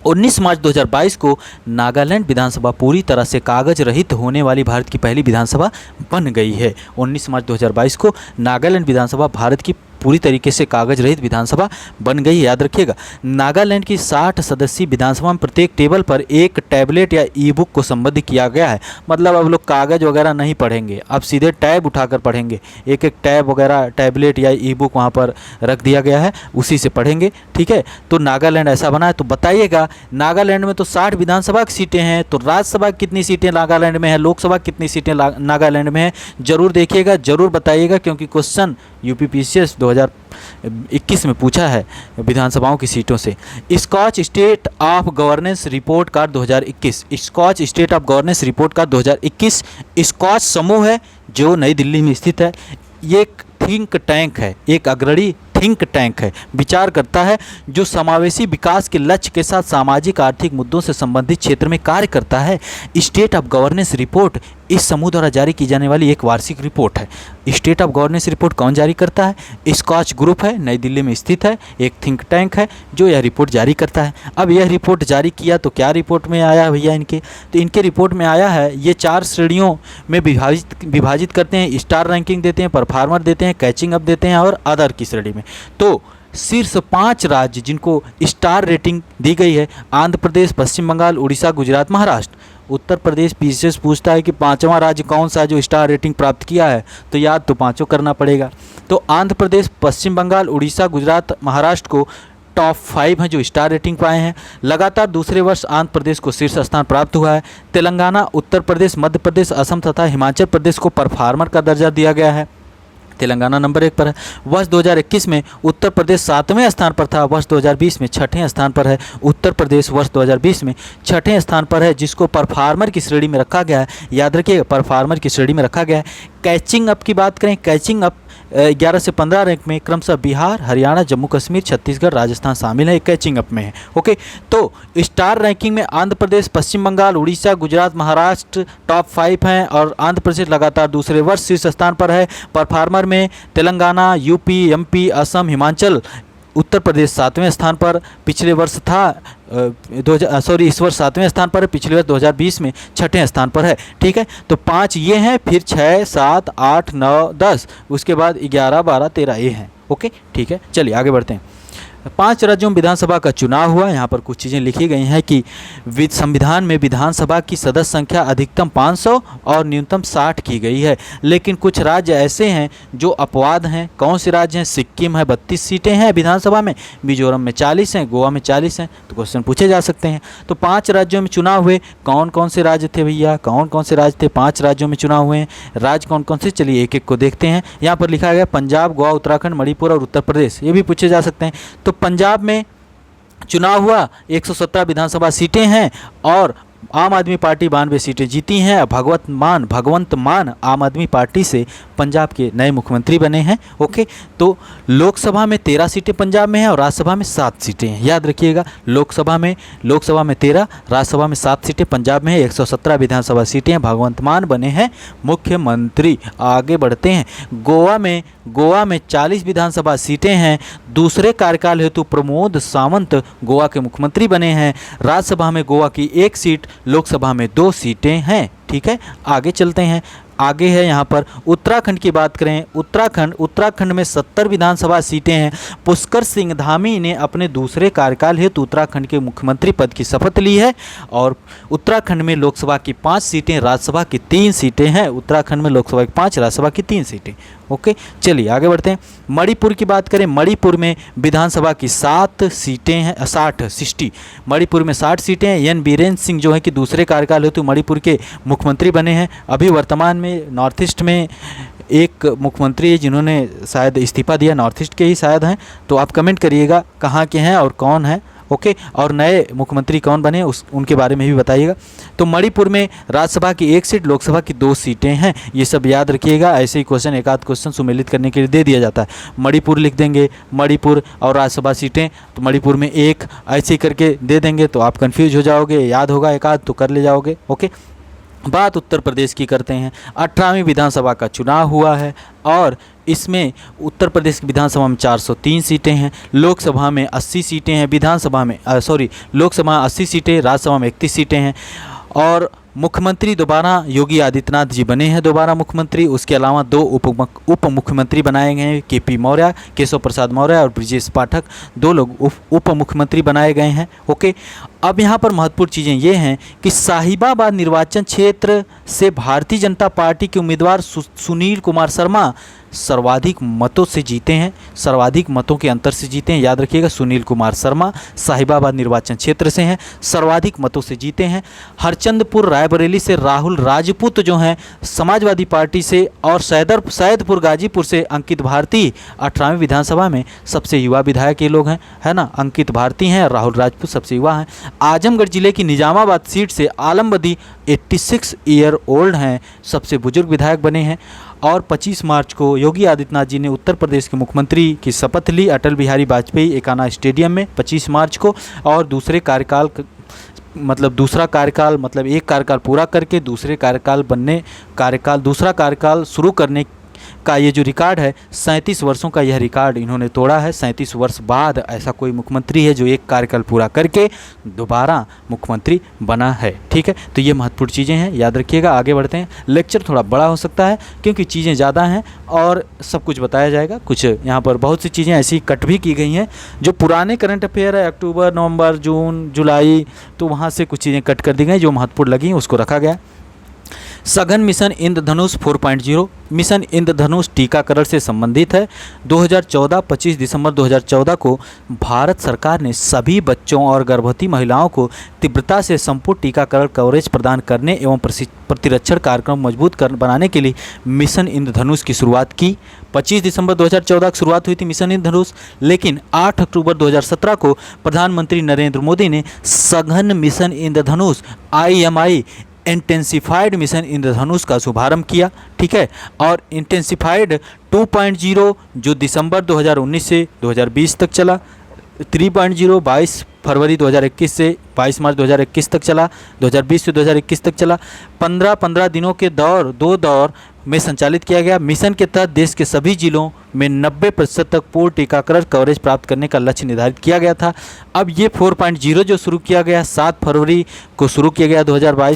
19 मार्च 2022 को नागालैंड विधानसभा पूरी तरह से कागज रहित होने वाली भारत की पहली विधानसभा बन गई है। 19 मार्च 2022 को नागालैंड विधानसभा भारत की पूरी तरीके से कागज रहित विधानसभा बन गई, याद रखिएगा। नागालैंड की 60 सदस्यीय विधानसभा में प्रत्येक टेबल पर एक टैबलेट या ई बुक को संबद्ध किया गया है। मतलब अब लोग कागज वगैरह नहीं पढ़ेंगे, अब सीधे टैब उठाकर पढ़ेंगे। एक एक टैब वगैरह, टैबलेट या ई बुक वहाँ पर रख दिया गया है, उसी से पढ़ेंगे, ठीक है। तो नागालैंड ऐसा बना है। तो बताइएगा, नागालैंड में तो 60 विधानसभा की सीटें हैं, तो राज्यसभा कितनी सीटें नागालैंड में है, लोकसभा कितनी सीटें नागालैंड में है, जरूर देखिएगा, जरूर बताइएगा, क्योंकि क्वेश्चन यूपीपीसीएस 2021 में पूछा है विधानसभाओं की सीटों से। Skoch state of governance report card 2021, Skoch state of governance report card 2021 Skoch समूह है जो नई दिल्ली में स्थित है। ये एक थिंक टैंक है, एक अग्रणी थिंक टैंक है, विचार करता है, जो समावेशी विकास के लक्ष्य के साथ सामाजिक आर्थिक मुद्दों से संबंधित क्षेत्र में कार्य करता है। स्टेट ऑफ गवर्नेंस रिपोर्ट इस समूह द्वारा जारी की जाने वाली एक वार्षिक रिपोर्ट है। स्टेट ऑफ गवर्नेंस रिपोर्ट कौन जारी करता है? स्कॉच ग्रुप है, नई दिल्ली में स्थित है, एक थिंक टैंक है जो यह रिपोर्ट जारी करता है। अब यह रिपोर्ट जारी किया तो क्या रिपोर्ट में आया भैया इनके? तो इनके रिपोर्ट में आया है, ये 4 श्रेणियों में विभाजित करते हैं। स्टार रैंकिंग देते हैं, परफार्मर देते हैं, कैचिंग अप देते हैं और अदर की श्रेणी में। तो शीर्ष 5 राज्य जिनको स्टार रेटिंग दी गई है, आंध्र प्रदेश, पश्चिम बंगाल, उड़ीसा, गुजरात, महाराष्ट्र। उत्तर प्रदेश पीसीएस पूछता है कि 5वां राज्य कौन सा है जो स्टार रेटिंग प्राप्त किया है, तो याद तो 5 करना पड़ेगा। तो आंध्र प्रदेश, पश्चिम बंगाल, उड़ीसा, गुजरात, महाराष्ट्र को टॉप 5 हैं जो स्टार रेटिंग पाए हैं। लगातार दूसरे वर्ष आंध्र प्रदेश को शीर्ष स्थान प्राप्त हुआ है। तेलंगाना, उत्तर प्रदेश, मध्य प्रदेश, असम तथा हिमाचल प्रदेश को परफार्मर का दर्जा दिया गया है। तेलंगाना नंबर 1 पर है। वर्ष 2021 में उत्तर प्रदेश 7वें स्थान पर था, वर्ष 2020 में 6ठे स्थान पर है। उत्तर प्रदेश वर्ष 2020 में 6ठे स्थान पर है, जिसको परफार्मर की श्रेणी में रखा गया है। याद रखिएगा, परफार्मर की श्रेणी में रखा गया है। कैचिंग अप की बात करें, कैचिंग अप 11 से 15 रैंक में क्रमशः बिहार, हरियाणा, जम्मू कश्मीर, छत्तीसगढ़, राजस्थान शामिल है, कैचिंग अप में है। ओके, तो स्टार रैंकिंग में आंध्र प्रदेश, पश्चिम बंगाल, उड़ीसा, गुजरात, महाराष्ट्र टॉप 5 हैं और आंध्र प्रदेश लगातार दूसरे वर्ष शीर्ष स्थान पर है। परफार्मर में तेलंगाना, यूपी, एमपी, असम, हिमाचल, उत्तर प्रदेश 7वें स्थान पर पिछले वर्ष था, इस वर्ष 7वें स्थान पर है, पिछले वर्ष 2020 में 6ठे स्थान पर है। ठीक है, तो 5 ये हैं, फिर 6, 7, 8, 9, 10, उसके बाद 11, 12, 13 ये हैं। ओके, ठीक है, चलिए आगे बढ़ते हैं। 5 राज्यों में विधानसभा का चुनाव हुआ। यहाँ पर कुछ चीज़ें लिखी गई हैं कि संविधान में विधानसभा की सदस्य संख्या अधिकतम 500 और न्यूनतम 60 की गई है, लेकिन कुछ राज्य ऐसे हैं जो अपवाद हैं। कौन से राज्य हैं? सिक्किम है, 32 सीटें हैं विधानसभा में, मिजोरम में 40 हैं, गोवा में 40 हैं। तो क्वेश्चन पूछे जा सकते हैं। तो 5 राज्यों में चुनाव हुए। कौन कौन से राज्य थे भैया? कौन कौन से राज्य थे? 5 राज्यों में चुनाव हुए हैं। राज्य कौन कौन से? चलिए एक एक को देखते हैं। यहाँ पर लिखा गया पंजाब, गोवा, उत्तराखंड, मणिपुर और उत्तर प्रदेश। ये भी पूछे जा सकते हैं। तो पंजाब में चुनाव हुआ, 117 विधानसभा सीटें हैं और आम आदमी पार्टी 92 सीटें जीती हैं। भगवंत मान आम आदमी पार्टी से पंजाब के नए मुख्यमंत्री बने हैं। ओके, तो लोकसभा में 13 सीटें पंजाब में हैं और राज्यसभा में 7 सीटें हैं। याद रखिएगा, लोकसभा में 13, राज्यसभा में 7 सीटें पंजाब में है। 117 विधानसभा सीटें हैं। भगवंत मान बने हैं मुख्यमंत्री। आगे बढ़ते हैं। गोवा में 40 विधानसभा सीटें हैं। दूसरे कार्यकाल हेतु प्रमोद सावंत गोवा के मुख्यमंत्री बने हैं। राज्यसभा में गोवा की 1 सीट, लोकसभा में 2 सीटें हैं। ठीक है, आगे चलते हैं। आगे है यहाँ पर उत्तराखंड की बात करें। उत्तराखंड में 70 विधानसभा सीटें हैं। पुष्कर सिंह धामी ने अपने दूसरे कार्यकाल हेतु उत्तराखंड के मुख्यमंत्री पद की शपथ ली है और उत्तराखंड में लोकसभा की 5 सीटें, राज्यसभा की 3 सीटें हैं। उत्तराखंड में लोकसभा की 5, राज्यसभा की 3 सीटें। ओके, चलिए आगे बढ़ते हैं। मणिपुर की बात करें। मणिपुर में विधानसभा की 7 सीटें हैं, 60 मणिपुर में 60 सीटें हैं। एन बीरेन सिंह जो है कि दूसरे कार्यकाल हेतु मणिपुर के मुख्यमंत्री बने हैं। अभी वर्तमान में नॉर्थ ईस्ट में एक मुख्यमंत्री है जिन्होंने शायद इस्तीफा दिया, नॉर्थ ईस्ट के ही शायद हैं। तो आप कमेंट करिएगा कहाँ के हैं और कौन है। ओके, और नए मुख्यमंत्री कौन बने उनके बारे में भी बताइएगा। तो मणिपुर में राज्यसभा की 1 सीट, लोकसभा की 2 सीटें हैं। ये सब याद रखिएगा। ऐसे ही क्वेश्चन, एक आध क्वेश्चन सुमेलित करने के लिए दे दिया जाता है। मणिपुर लिख देंगे, मणिपुर और राज्यसभा सीटें, तो मणिपुर में 1 ऐसे ही करके दे देंगे तो आप कन्फ्यूज हो जाओगे। याद होगा एक आध तो कर ले जाओगे। ओके, बात उत्तर प्रदेश की करते हैं। 18वीं विधानसभा का चुनाव हुआ है और इसमें उत्तर प्रदेश की विधानसभा में 403 सीटें हैं। लोकसभा में 80 सीटें हैं। लोकसभा 80 सीटें, राज्यसभा में 31 सीटें हैं। और मुख्यमंत्री दोबारा योगी आदित्यनाथ जी बने हैं दोबारा मुख्यमंत्री। उसके अलावा 2 उप मुख्यमंत्री बनाए गए हैं। केपी मौर्य, केशव प्रसाद मौर्य और ब्रजेश पाठक, 2 लोग उप मुख्यमंत्री बनाए गए हैं। ओके, अब यहाँ पर महत्वपूर्ण चीज़ें ये हैं कि साहिबाबाद निर्वाचन क्षेत्र से भारतीय जनता पार्टी के उम्मीदवार सुनील कुमार शर्मा सर्वाधिक मतों से जीते हैं, सर्वाधिक मतों के अंतर से जीते हैं। याद रखिएगा, सुनील कुमार शर्मा साहिबाबाद निर्वाचन क्षेत्र से हैं, सर्वाधिक मतों से जीते हैं। हरचंदपुर रायबरेली से राहुल राजपूत जो हैं समाजवादी पार्टी से, और सैदपुर गाजीपुर से अंकित भारती 18वीं विधानसभा में सबसे युवा विधायक ये लोग हैं, है ना। अंकित भारती हैं, राहुल राजपूत सबसे युवा हैं। आजमगढ़ जिले की निजामाबाद सीट से आलम बदी 86 ईयर ओल्ड हैं, सबसे बुजुर्ग विधायक बने हैं। और 25 मार्च को योगी आदित्यनाथ जी ने उत्तर प्रदेश के मुख्यमंत्री की शपथ ली अटल बिहारी वाजपेयी एकाना स्टेडियम में 25 मार्च को। और दूसरा कार्यकाल मतलब एक कार्यकाल पूरा करके दूसरा कार्यकाल शुरू करने का ये जो रिकॉर्ड है, 37 वर्षों का यह रिकॉर्ड इन्होंने तोड़ा है। 37 वर्ष बाद ऐसा कोई मुख्यमंत्री है जो एक कार्यकाल पूरा करके दोबारा मुख्यमंत्री बना है। ठीक है, तो ये महत्वपूर्ण चीज़ें हैं, याद रखिएगा। आगे बढ़ते हैं। लेक्चर थोड़ा बड़ा हो सकता है क्योंकि चीज़ें ज़्यादा हैं और सब कुछ बताया जाएगा। कुछ यहाँ पर बहुत सी चीज़ें ऐसी कट भी की गई हैं जो पुराने करंट अफेयर है, अक्टूबर, नवंबर, जून, जुलाई, तो वहाँ से कुछ चीज़ें कट कर दी गई। जो महत्वपूर्ण लगी उसको रखा गया। सघन मिशन इंद्रधनुष 4.0 मिशन इंद्रधनुष टीकाकरण से संबंधित है। 25 दिसंबर 2014 को भारत सरकार ने सभी बच्चों और गर्भवती महिलाओं को तीव्रता से संपूर्ण टीकाकरण कवरेज प्रदान करने एवं प्रतिरक्षण कार्यक्रम मजबूत बनाने के लिए मिशन इंद्रधनुष की शुरुआत की। 25 दिसंबर 2014 की शुरुआत हुई थी मिशन इंद्रधनुष, लेकिन 8 अक्टूबर 2017 को प्रधानमंत्री नरेंद्र मोदी ने सघन मिशन इंद्रधनुष IMI इंटेंसिफाइड मिशन इंद्रधनुष का शुभारंभ किया। ठीक है, और इंटेंसिफाइड 2.0 जो दिसंबर 2019 से 2020 तक चला, 3.0 22 फरवरी 2021 से 22 मार्च 2021 तक चला, 2020 से 2021 तक चला। 15 दिनों के दो दौर में संचालित किया गया। मिशन के तहत देश के सभी जिलों में 90% तक पूर्ण टीकाकरण कवरेज प्राप्त करने का लक्ष्य निर्धारित किया गया था। अब ये 4.0 जो शुरू किया गया 7 फरवरी को शुरू किया गया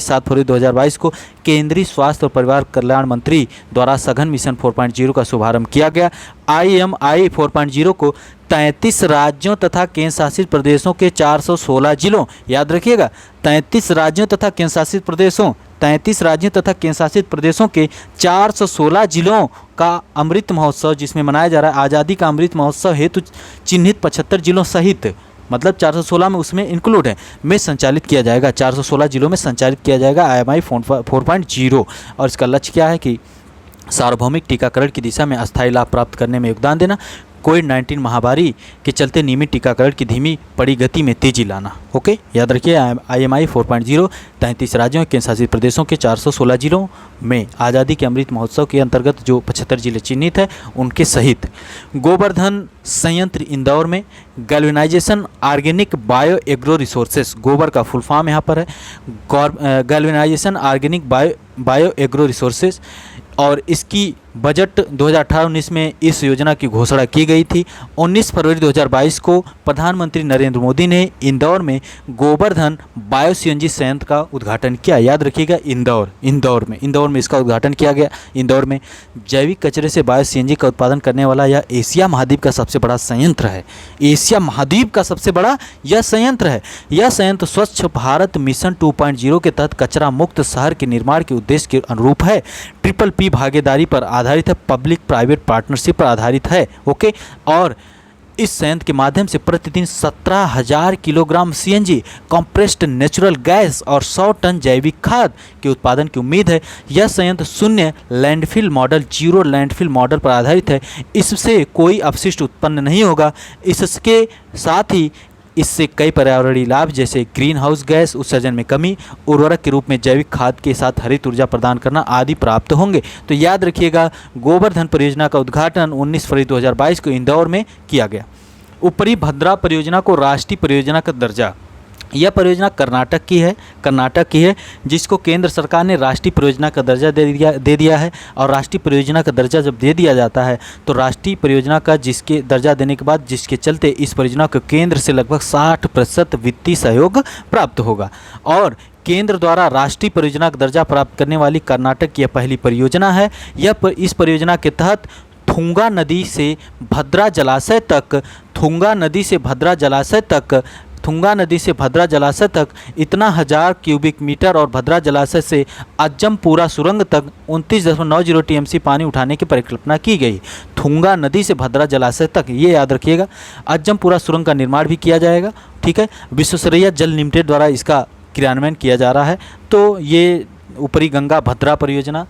7 फरवरी 2022 को केंद्रीय स्वास्थ्य और परिवार कल्याण मंत्री द्वारा सघन मिशन 4.0 का शुभारंभ किया गया। IMI 4.0 को 33 राज्यों तथा केंद्र शासित प्रदेशों के 416 जिलों, याद रखिएगा 33 राज्यों तथा केंद्र शासित प्रदेशों 33 राज्यों तथा केंद्र शासित प्रदेशों के 416 जिलों का अमृत महोत्सव जिसमें मनाया जा रहा है आज़ादी का अमृत महोत्सव हेतु चिन्हित 75 जिलों सहित, मतलब 416 में उसमें इंक्लूड है, में संचालित किया जाएगा। 416 जिलों में संचालित किया जाएगा IMI 4.0। और इसका लक्ष्य क्या है कि सार्वभौमिक टीकाकरण की दिशा में अस्थायी लाभ प्राप्त करने में योगदान देना, कोविड-19 महामारी के चलते नियमित टीकाकरण की धीमी पड़ी गति में तेजी लाना। ओके, याद रखिए IMI 4.0 33 राज्यों केंद्र शासित प्रदेशों के 416 जिलों में आज़ादी के अमृत महोत्सव के अंतर्गत जो 75 जिले चिन्हित है उनके सहित। गोवर्धन संयंत्र इंदौर में galvanisation organic bio agro resources, गोबर का फुल फॉर्म यहाँ पर है galvanisation organic bio agro resources, और इसकी बजट 2018-19 में इस योजना की घोषणा की गई थी। 19 फरवरी 2022 को प्रधानमंत्री नरेंद्र मोदी ने इंदौर में गोवर्धन बायो CNG संयंत्र का उद्घाटन किया। याद रखिएगा इंदौर में इसका उद्घाटन किया गया। इंदौर में जैविक कचरे से बायो CNG का उत्पादन करने वाला यह एशिया महाद्वीप का सबसे बड़ा संयंत्र है। एशिया महाद्वीप का सबसे बड़ा यह संयंत्र है। यह संयंत्र स्वच्छ भारत मिशन 2.0 के तहत कचरा मुक्त शहर के निर्माण के उद्देश्य के अनुरूप है। PPP भागीदारी पर आधारित है, पब्लिक प्राइवेट पार्टनरशिप पर आधारित है। ओके, और इस संयंत्र के माध्यम से प्रतिदिन 17,000 kilogram CNG compressed natural gas और 100 टन जैविक खाद के उत्पादन की उम्मीद है। यह संयंत्र शून्य landfill model, zero landfill model पर आधारित है। इससे कोई अपशिष्ट उत्पन्न नहीं होगा। इसके साथ ही इससे कई पर्यावरणीय लाभ जैसे ग्रीन हाउस गैस उत्सर्जन में कमी, उर्वरक के रूप में जैविक खाद के साथ हरित ऊर्जा प्रदान करना आदि प्राप्त होंगे। तो याद रखिएगा गोवर्धन परियोजना का उद्घाटन 19 फरवरी 2022 को इंदौर में किया गया। ऊपरी भद्रा परियोजना को राष्ट्रीय परियोजना का दर्जा, यह परियोजना कर्नाटक की है जिसको केंद्र सरकार ने राष्ट्रीय परियोजना का दर्जा दे दिया है। और राष्ट्रीय परियोजना का दर्जा जब दे दिया जाता है तो राष्ट्रीय परियोजना का जिसके दर्जा देने के बाद जिसके चलते इस परियोजना को केंद्र से लगभग 60% वित्तीय सहयोग प्राप्त होगा। और केंद्र द्वारा राष्ट्रीय परियोजना का दर्जा प्राप्त करने वाली कर्नाटक की यह पहली परियोजना है। इस परियोजना के तहत थुंगा नदी से भद्रा जलाशय तक इतना 1000 क्यूबिक मीटर और भद्रा जलाशय से अज्जमपुरा सुरंग तक 29.90 TMC पानी उठाने की परिकल्पना की गई। थुंगा नदी से भद्रा जलाशय तक, ये याद रखिएगा। अज्जमपुरा सुरंग का निर्माण भी किया जाएगा। ठीक है, विश्वेश्वरैया जल लिमिटेड द्वारा इसका क्रियान्वयन किया जा रहा है। तो ये ऊपरी गंगा भद्रा परियोजना,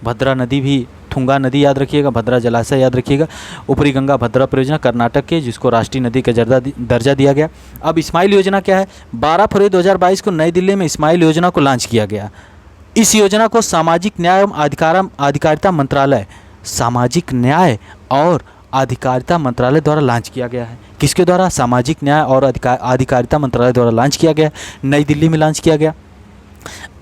भद्रा नदी भी, थुंगा नदी याद रखिएगा, भद्रा जलाशय याद रखिएगा। ऊपरी गंगा भद्रा परियोजना कर्नाटक के, जिसको राष्ट्रीय नदी का दर्जा दिया गया। अब स्माइल योजना क्या है? 12 फरवरी 2022 को नई दिल्ली में स्माइल योजना को लॉन्च किया गया। इस योजना को सामाजिक न्याय एवं अधिकारिता मंत्रालय द्वारा लॉन्च किया गया है। किसके द्वारा? सामाजिक न्याय और अधिकारिता मंत्रालय द्वारा लॉन्च किया गया, नई दिल्ली में लॉन्च किया गया।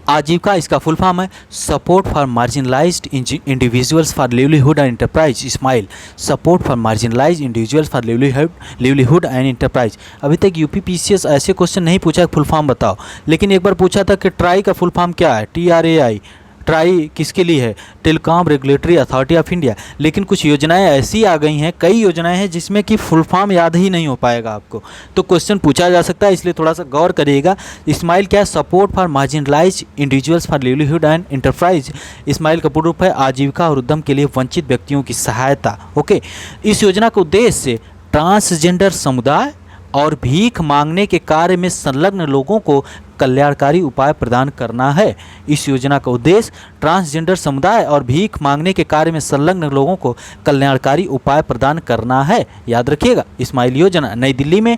आजीविका इसका फुल फॉर्म है support for marginalised individuals for livelihood and enterprise. Smile, support for marginalised individuals for livelihood and enterprise. अभी तक UPPCS ऐसे क्वेश्चन नहीं पूछा फुल फॉर्म बताओ, लेकिन एक बार पूछा था कि ट्राई का फुल फॉर्म क्या है? TRAI। ट्राई किसके लिए है? Telecom regulatory authority of India. लेकिन कुछ योजनाएं ऐसी आ गई हैं, कई योजनाएं हैं जिसमें कि फुल फॉर्म याद ही नहीं हो पाएगा आपको, तो क्वेश्चन पूछा जा सकता है, इसलिए थोड़ा सा गौर करिएगा। स्माइल क्या है? Support for marginalised individuals for livelihood and enterprise. Smile का पूर्ण रूप है आजीविका और उद्यम के लिए वंचित व्यक्तियों की सहायता। ओके, इस योजना का उद्देश्य ट्रांसजेंडर समुदाय और भीख मांगने के कार्य में संलग्न लोगों को कल्याणकारी उपाय प्रदान करना है। इस योजना का उद्देश्य ट्रांसजेंडर समुदाय और भीख मांगने के कार्य में संलग्न लोगों को कल्याणकारी उपाय प्रदान करना है। याद रखिएगा, स्माइल योजना नई दिल्ली में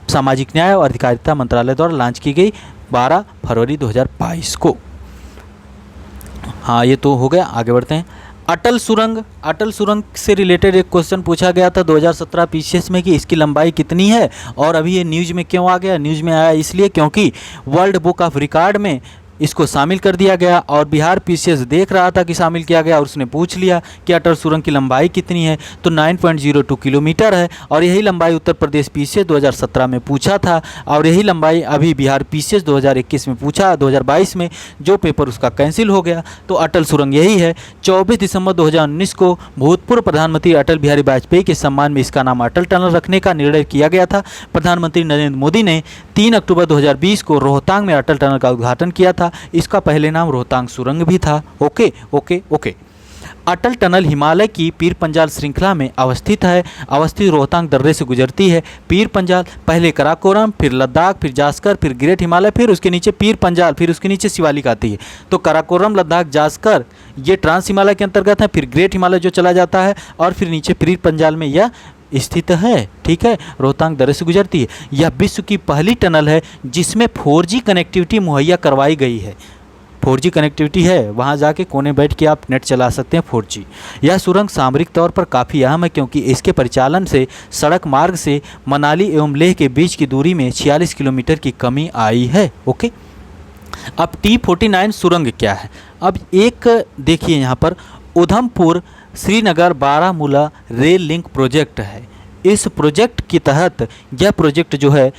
सामाजिक न्याय और अधिकारिता मंत्रालय द्वारा लॉन्च की गई 12 फरवरी 2022 को। हाँ, ये तो हो गया। आगे बढ़ते हैं। अटल सुरंग से रिलेटेड एक क्वेश्चन पूछा गया था 2017 PCS में कि इसकी लंबाई कितनी है, और अभी ये न्यूज़ में क्यों आ गया? न्यूज़ में आया इसलिए क्योंकि वर्ल्ड बुक ऑफ रिकॉर्ड में इसको शामिल कर दिया गया और बिहार पीसीएस देख रहा था कि शामिल किया गया और उसने पूछ लिया कि अटल सुरंग की लंबाई कितनी है, तो 9.02 किलोमीटर है और यही लंबाई उत्तर प्रदेश पीसीएस 2017 में पूछा था और यही लंबाई अभी बिहार पीसीएस 2021 में पूछा, 2022 में जो पेपर उसका कैंसिल हो गया। तो अटल सुरंग यही है। 24 दिसंबर 2019 को भूतपूर्व प्रधानमंत्री अटल बिहारी वाजपेयी के सम्मान में इसका नाम अटल टनल रखने का निर्णय किया गया था। प्रधानमंत्री नरेंद्र मोदी ने 3 अक्टूबर 2020 को रोहतांग में अटल टनल का उद्घाटन किया था। इसका पहले नाम रोहतांग सुरंग भी था। Okay okay okay. Atal tunnel Himalaya की पीर पंजाल श्रृंखला में अवस्थित है। अवस्थित रोहतांग दर्रे से गुजरती है। पीर पंजाल, पहले कराकोरम, फिर लद्दाख, फिर जास्कर, फिर ग्रेट हिमालय, फिर उसके नीचे पीर पंजाल, फिर उसके नीचे शिवालिक आती है। तो कराकोरम, लद्दाख, जास्कर ये ट्रांस हिमालय के अंतर्गत है। फिर ग्रेट हिमालय जो चला जाता है और फिर नीचे पीर पंजाल में यह स्थित है। ठीक है, रोहतांग दर्रे से गुजरती है। यह विश्व की पहली टनल है जिसमें 4G कनेक्टिविटी मुहैया करवाई गई है। 4G कनेक्टिविटी है, वहाँ जाके कोने बैठ के आप नेट चला सकते हैं 4G। यह सुरंग सामरिक तौर पर काफ़ी अहम है क्योंकि इसके परिचालन से सड़क मार्ग से मनाली एवं लेह के बीच की दूरी में 46 किलोमीटर की कमी आई है। ओके, अब T49 सुरंग क्या है? अब एक देखिए यहाँ पर Udhampur Srinagar Baramulla rail link project है। इस प्रोजेक्ट के तहत यह प्रोजेक्ट जो है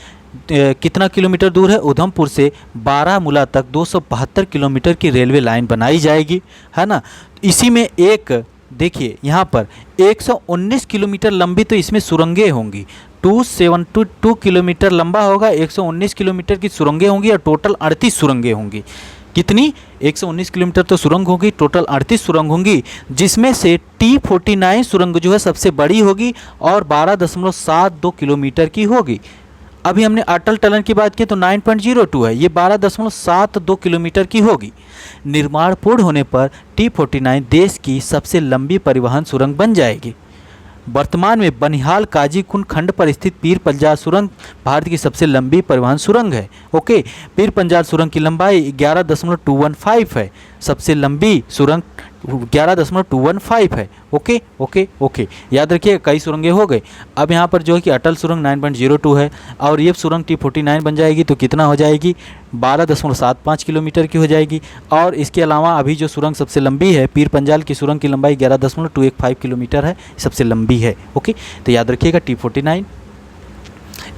कितना किलोमीटर दूर है? उधमपुर से बारामूला तक 272 किलोमीटर की रेलवे लाइन बनाई जाएगी, है ना। इसी में एक देखिए यहाँ पर 119 किलोमीटर लंबी तो इसमें सुरंगें होंगी। 272 किलोमीटर लंबा होगा, 119 किलोमीटर की सुरंगें होंगी और टोटल 38 सुरंगें होंगी। कितनी? 119 किलोमीटर तो सुरंग होगी, टोटल 38 सुरंग होंगी, जिसमें से T49 सुरंग जो है सबसे बड़ी होगी और 12.72 किलोमीटर की होगी। अभी हमने अटल टनल की बात की तो 9.02 है, ये 12.72 किलोमीटर की होगी। निर्माण पूर्ण होने पर T49 देश की सबसे लंबी परिवहन सुरंग बन जाएगी। वर्तमान में बनिहाल काजीकुंड खंड पर स्थित पीर पंजाल सुरंग भारत की सबसे लंबी परिवहन सुरंग है। ओके, पीर पंजाल सुरंग की लंबाई 11.215 है, सबसे लंबी सुरंग 11.215 है। ओके ओके ओके, याद रखिए कई सुरंगें हो गए। अब यहाँ पर जो है कि अटल सुरंग 9.02 है और ये सुरंग T49 बन जाएगी तो कितना हो जाएगी? 12.75 किलोमीटर की हो जाएगी। और इसके अलावा अभी जो सुरंग सबसे लंबी है पीर पंजाल की सुरंग की लंबाई 11.215 किलोमीटर है, सबसे लंबी है। ओके, तो याद रखिएगा T49।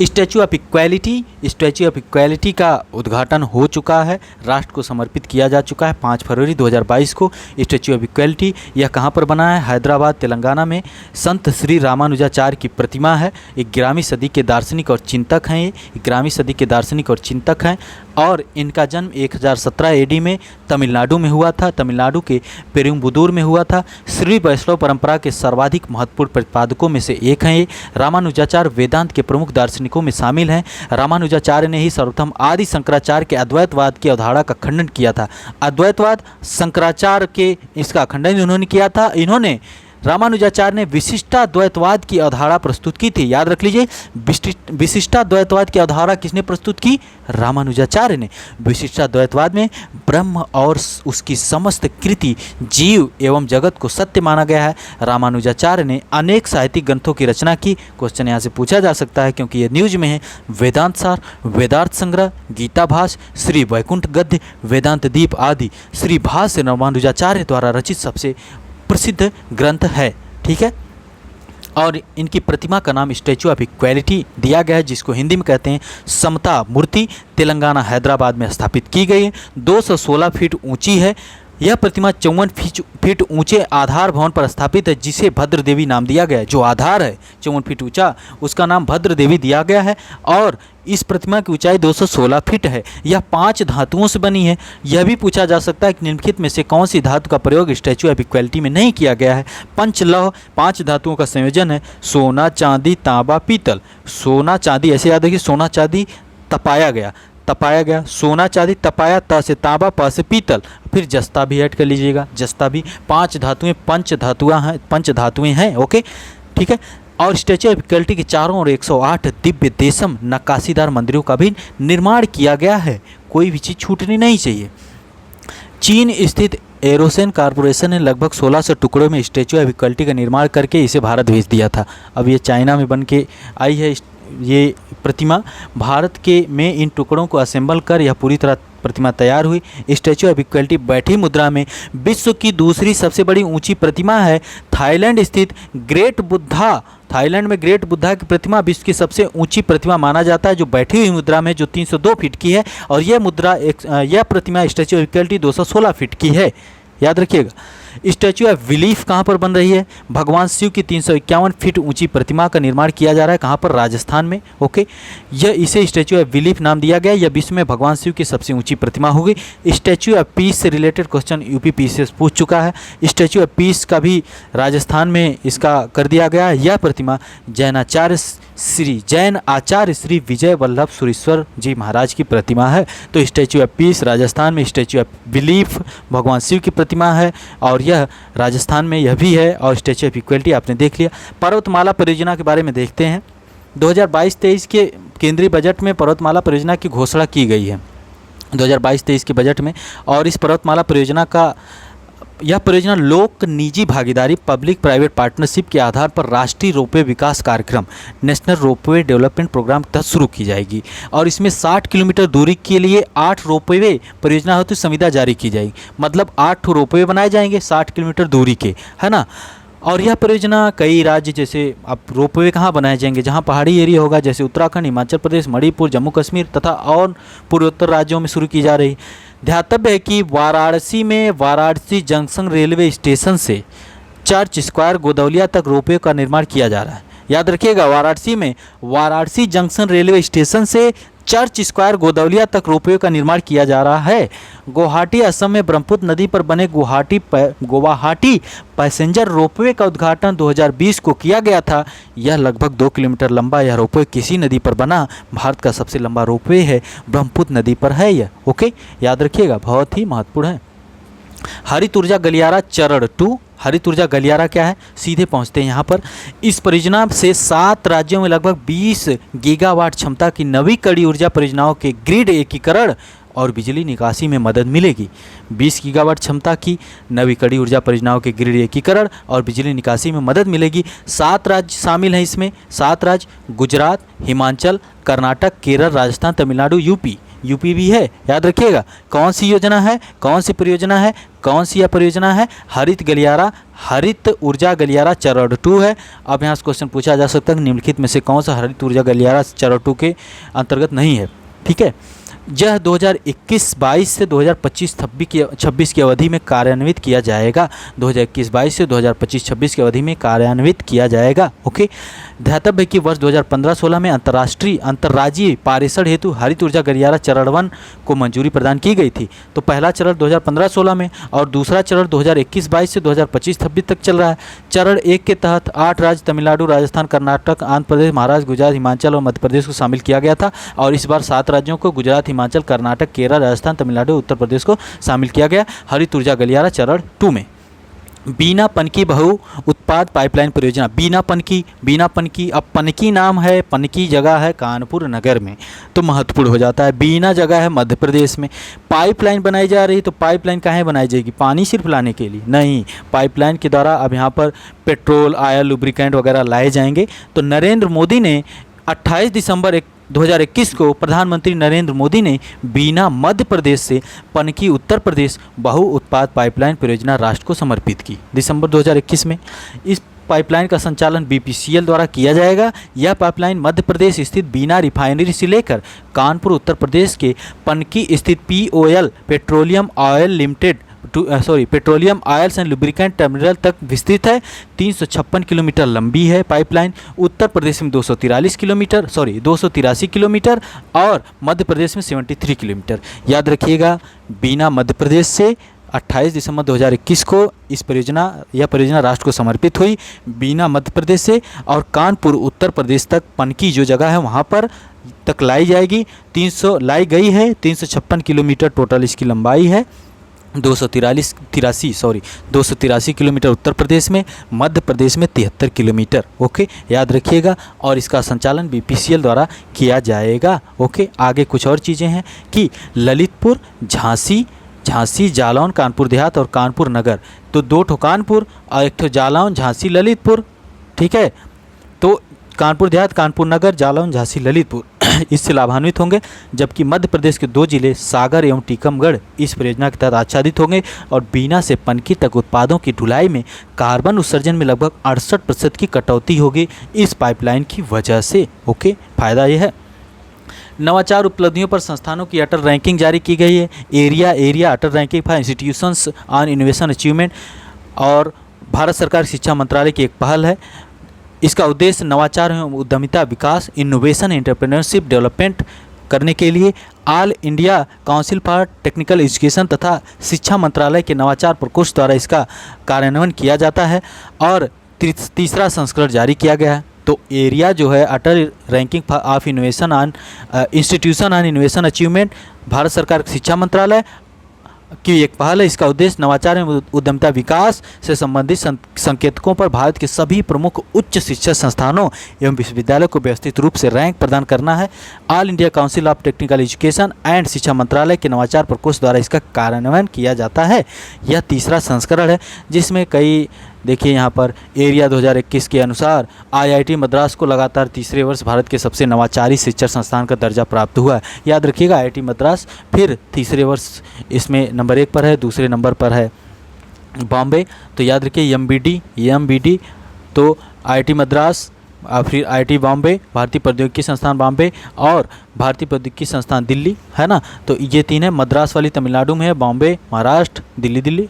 Statue of equality, statue of equality का उद्घाटन हो चुका है, राष्ट्र को समर्पित किया जा चुका है 5 फरवरी 2022 को। स्टैचू ऑफ इक्वालिटी यह कहाँ पर बना है? हैदराबाद तेलंगाना में। संत श्री रामानुजाचार्य की प्रतिमा है। एक 11वीं सदी के दार्शनिक और चिंतक हैं। ये 11वीं सदी के दार्शनिक और चिंतक हैं और इनका जन्म 1017 AD में तमिलनाडु में हुआ था। तमिलनाडु के पेरुम्बुदूर में हुआ था। श्री वैष्णव परंपरा के सर्वाधिक महत्वपूर्ण प्रतिपादकों में से एक हैं ये। रामानुजाचार्य वेदांत के प्रमुख दार्शनिकों में शामिल हैं। रामानुजाचार्य ने ही सर्वप्रथम आदि शंकराचार्य के अद्वैतवाद की अवधारणा का खंडन किया था। अद्वैतवाद शंकराचार्य के इसका खंडन इन्होंने किया था। इन्होंने रामानुजाचार्य ने विशिष्टाद्वैतवाद की अवधारणा प्रस्तुत की थी। याद रख लीजिए, विशिष्टाद्वैतवाद की अवधारणा किसने प्रस्तुत की? रामानुजाचार्य ने। विशिष्टाद्वैतवाद में ब्रह्म और उसकी समस्त कृति जीव एवं जगत को सत्य माना गया है। रामानुजाचार्य ने अनेक साहित्यिक ग्रंथों की रचना की। क्वेश्चन यहाँ से पूछा जा सकता है क्योंकि ये न्यूज में है। वेदांत सार, वेदार्थ संग्रह, गीता भाष्य, श्री वैकुंठ गद्य, वेदांत दीप आदि श्री भाष्य रामानुजाचार्य द्वारा रचित सबसे प्रसिद्ध ग्रंथ है। ठीक है, और इनकी प्रतिमा का नाम स्टैचू ऑफ इक्वालिटी दिया गया है, जिसको हिंदी में कहते हैं समता मूर्ति। तेलंगाना हैदराबाद में स्थापित की गई है। 216 फीट ऊंची है। यह प्रतिमा 54 फीट ऊंचे आधार भवन पर स्थापित है, जिसे भद्र देवी नाम दिया गया है। जो आधार है 54 फीट ऊंचा, उसका नाम भद्र देवी दिया गया है और इस प्रतिमा की ऊंचाई 216 फीट है। यह 5 धातुओं से बनी है। यह भी पूछा जा सकता है कि निम्नलिखित में से कौन सी धातु का प्रयोग स्टैचू ऑफ इक्वालिटी में नहीं किया गया है? पंचलौह 5 धातुओं का संयोजन है। सोना, चांदी, तांबा, पीतल। सोना चांदी, ऐसे याद रखिए, सोना चांदी तपाया गया, सोना चांदी तपाया, त से तांबा, प से पीतल, फिर जस्ता भी ऐड कर लीजिएगा, जस्ता भी। 5 धातुएं पंच धातुएं हैं। ओके, ठीक है। और स्टैचू ऑफ इक्वालिटी के चारों ओर 108 दिव्य देशम नक्काशीदार मंदिरों का भी निर्माण किया गया है। कोई भी चीज़ छूटनी नहीं चाहिए। चीन स्थित एरोसेन कॉरपोरेशन ने लगभग 1600 टुकड़ों में स्टैचू ऑफ इक्वालिटी का निर्माण करके इसे भारत भेज दिया था। अब ये चाइना में बन के आई है ये प्रतिमा। भारत के में इन टुकड़ों को असेंबल कर यह पूरी तरह प्रतिमा तैयार हुई। स्टैचू ऑफ इक्वलिटी बैठी मुद्रा में विश्व की दूसरी सबसे बड़ी ऊंची प्रतिमा है। थाईलैंड स्थित ग्रेट बुद्धा, थाईलैंड में ग्रेट बुद्धा की प्रतिमा विश्व की सबसे ऊंची प्रतिमा माना जाता है, जो बैठी हुई मुद्रा में, जो 302 फीट की है। और यह प्रतिमा स्टैचू ऑफ इक्वलिटी 216 फीट की है, याद रखिएगा। स्टैचू ऑफ बिलीफ कहाँ पर बन रही है? भगवान शिव की 351 फीट ऊंची प्रतिमा का निर्माण किया जा रहा है। कहाँ पर? राजस्थान में। ओके, यह इसे स्टैचू ऑफ बिलीफ नाम दिया गया। यह विश्व में भगवान शिव की सबसे ऊंची प्रतिमा होगी। स्टैचू ऑफ पीस से रिलेटेड क्वेश्चन यूपी पीसीएस पूछ चुका है। स्टैचू ऑफ पीस का भी राजस्थान में इसका कर दिया गया है। यह प्रतिमा जैन आचार्य श्री विजय वल्लभ सुरेश्वर जी महाराज की प्रतिमा है। तो स्टैचू ऑफ पीस राजस्थान में, स्टैचू ऑफ बिलीफ भगवान शिव की प्रतिमा है और यह राजस्थान में यह भी है। और स्टैचू ऑफ इक्वलिटी आपने देख लिया। पर्वतमाला परियोजना के बारे में देखते हैं। 2022-23 के केंद्रीय बजट में पर्वतमाला परियोजना की घोषणा की गई है 2022-23 के बजट में। और इस पर्वतमाला परियोजना का यह परियोजना लोक निजी भागीदारी पब्लिक प्राइवेट पार्टनरशिप के आधार पर राष्ट्रीय रोपवे विकास कार्यक्रम नेशनल रोपवे डेवलपमेंट प्रोग्राम के तहत शुरू की जाएगी। और इसमें 60 किलोमीटर दूरी के लिए 8 रोपवे परियोजना हेतु संविदा जारी की जाएगी। मतलब 8 रोपवे बनाए जाएंगे 60 किलोमीटर दूरी के, है ना। और यह परियोजना कई राज्य, जैसे अब रोपवे कहाँ बनाए जाएंगे? जहाँ पहाड़ी एरिया होगा, जैसे उत्तराखंड, हिमाचल प्रदेश, मणिपुर, जम्मू कश्मीर तथा और पूर्वोत्तर राज्यों में शुरू की जा रही। ध्यातव्य है कि वाराणसी में वाराणसी जंक्शन रेलवे स्टेशन से चर्च स्क्वायर गोदौलिया तक रोपवे का निर्माण किया जा रहा है। याद रखिएगा, वाराणसी में वाराणसी जंक्शन रेलवे स्टेशन से चर्च स्क्वायर गोदौलिया तक रोपवे का निर्माण किया जा रहा है। गुवाहाटी असम में ब्रह्मपुत्र नदी पर बने गुवाहाटी पैसेंजर रोपवे का उद्घाटन 2020 को किया गया था। यह लगभग 2 किलोमीटर लंबा यह रोपवे किसी नदी पर बना भारत का सबसे लंबा रोपवे है, ब्रह्मपुत्र नदी पर है यह। ओके, याद रखिएगा, बहुत ही महत्वपूर्ण है। हरित ऊर्जा गलियारा चरण 2। हरित ऊर्जा गलियारा क्या है? सीधे पहुंचते हैं यहाँ पर। इस परियोजना से 7 राज्यों में लगभग 20 गीगावाट क्षमता की नवीकरणीय ऊर्जा परियोजनाओं के ग्रिड एकीकरण और बिजली निकासी में मदद मिलेगी। 20 गीगावाट क्षमता की नवीकरणीय ऊर्जा परियोजनाओं के ग्रिड एकीकरण और बिजली निकासी में मदद मिलेगी। 7 राज्य शामिल हैं इसमें। 7 राज्य: गुजरात, हिमाचल, कर्नाटक, केरल, राजस्थान, तमिलनाडु, यूपी भी है। याद रखिएगा, कौन सी योजना है, कौन सी परियोजना है, कौन सी यह परियोजना है? हरित ऊर्जा गलियारा चरण 2 है। अब यहाँ से क्वेश्चन पूछा जा सकता है निम्नलिखित में से कौन सा हरित ऊर्जा गलियारा चरण 2 के अंतर्गत नहीं है। ठीक है, यह 2021-22 से 2025-26 की अवधि में कार्यान्वित किया जाएगा। 2021-22 से 2025-26 की अवधि में कार्यान्वित किया जाएगा। ओके, ध्यातव्य है कि वर्ष 2015-16 में अंतर्राज्यीय पारिषद हेतु हरित ऊर्जा गलियारा चरण 1 को मंजूरी प्रदान की गई थी। तो पहला चरण 2015-16 में और दूसरा चरण 2021-22 से 2025-26 तक चल रहा है। चरण 1 के तहत 8 राज्य तमिलनाडु, राजस्थान, कर्नाटक, आंध्र प्रदेश, महाराष्ट्र, गुजरात, हिमाचल और मध्य प्रदेश को शामिल किया गया था। और इस बार 7 राज्यों को हिमाचल, कर्नाटक, केरल, राजस्थान, तमिलनाडु, उत्तर प्रदेश को शामिल किया गया हरित ऊर्जा गलियारा चरण 2 में। बीना पनकी बहु उत्पाद पाइपलाइन परियोजना। बीना पनकी, अब पनकी नाम है, पनकी जगह है कानपुर नगर में, तो महत्वपूर्ण हो जाता है। बीना जगह है मध्य प्रदेश में। पाइपलाइन बनाई जा रही, तो पाइपलाइन कहाँ बनाई जाएगी? पानी सिर्फ लाने के लिए नहीं, पाइपलाइन के द्वारा अब यहाँ पर पेट्रोल, ऑयल, लुब्रिकेंट वगैरह लाए जाएंगे। तो नरेंद्र मोदी ने 28 दिसंबर 2021 को प्रधानमंत्री नरेंद्र मोदी ने बीना मध्य प्रदेश से पनकी उत्तर प्रदेश बहु उत्पाद पाइपलाइन परियोजना राष्ट्र को समर्पित की। दिसंबर 2021 में इस पाइपलाइन का संचालन बीपीसीएल द्वारा किया जाएगा। यह पाइपलाइन मध्य प्रदेश स्थित बीना रिफाइनरी से लेकर कानपुर उत्तर प्रदेश के पनकी स्थित POL petroleum oils and lubricant terminal तक विस्तृत है। 356 किलोमीटर लंबी है पाइपलाइन। उत्तर प्रदेश में 283 किलोमीटर और मध्य प्रदेश में 73 किलोमीटर। याद रखिएगा, बीना मध्य प्रदेश से 28 दिसंबर 2021 को यह परियोजना राष्ट्र को समर्पित हुई। बीना मध्य प्रदेश से और कानपुर उत्तर प्रदेश तक पनकी जो जगह है वहाँ पर तक लाई जाएगी। 356 किलोमीटर टोटल इसकी लंबाई है। 283 किलोमीटर उत्तर प्रदेश में, मध्य प्रदेश में 73 किलोमीटर। ओके, याद रखिएगा। और इसका संचालन बीपीसीएल द्वारा किया जाएगा। ओके, आगे कुछ और चीज़ें हैं कि ललितपुर, झांसी, जालौन, कानपुर देहात और कानपुर नगर, तो 2 ठो कानपुर और 1 ठो जालौन, झांसी, ललितपुर। ठीक है, तो कानपुर देहात, कानपुर नगर, जालौन, झांसी, ललितपुर इससे लाभान्वित होंगे, जबकि मध्य प्रदेश के 2 जिले सागर एवं टीकमगढ़ इस परियोजना के तहत आच्छादित होंगे और बीना से पनकी तक उत्पादों की ढुलाई में कार्बन उत्सर्जन में लगभग 68% की कटौती होगी इस पाइपलाइन की वजह से। ओके, फायदा ये है। नवाचार उपलब्धियों पर संस्थानों की अटल रैंकिंग जारी की गई है। Area Atal ranking for institutions on innovation achievement, और भारत सरकार शिक्षा मंत्रालय की एक पहल है। इसका उद्देश्य नवाचार एवं उद्यमिता विकास, इनोवेशन एंटरप्रेन्योरशिप डेवलपमेंट करने के लिए all India council for technical education तथा शिक्षा मंत्रालय के नवाचार प्रकोष्ठ द्वारा इसका कार्यान्वयन किया जाता है और तीसरा संस्करण जारी किया गया है। तो एरिया जो है Atal ranking of innovation on institution on innovation achievement, Bharat सरकार शिक्षा मंत्रालय की एक पहल है। इसका उद्देश्य नवाचार एवं उद्यमिता विकास से संबंधित संकेतकों पर भारत के सभी प्रमुख उच्च शिक्षा संस्थानों एवं विश्वविद्यालयों को व्यवस्थित रूप से रैंक प्रदान करना है। All India council of technical education and शिक्षा मंत्रालय के नवाचार प्रकोष्ठ द्वारा इसका कार्यान्वयन किया जाता है। यह तीसरा संस्करण है जिसमें कई, देखिए यहाँ पर एरिया 2021 के अनुसार आईआईटी मद्रास को लगातार तीसरे वर्ष भारत के सबसे नवाचारी शिक्षण संस्थान का दर्जा प्राप्त हुआ है। याद रखिएगा, आईआईटी मद्रास फिर तीसरे वर्ष इसमें नंबर 1 पर है, दूसरे नंबर पर है बॉम्बे। तो याद रखिए एमबीडी, तो आईआईटी मद्रास, फिर आईआईटी बॉम्बे, भारतीय प्रौद्योगिकी संस्थान बॉम्बे और भारतीय प्रौद्योगिकी संस्थान दिल्ली, है ना। तो ये 3 है। मद्रास वाली तमिलनाडु में है, बॉम्बे महाराष्ट्र, दिल्ली।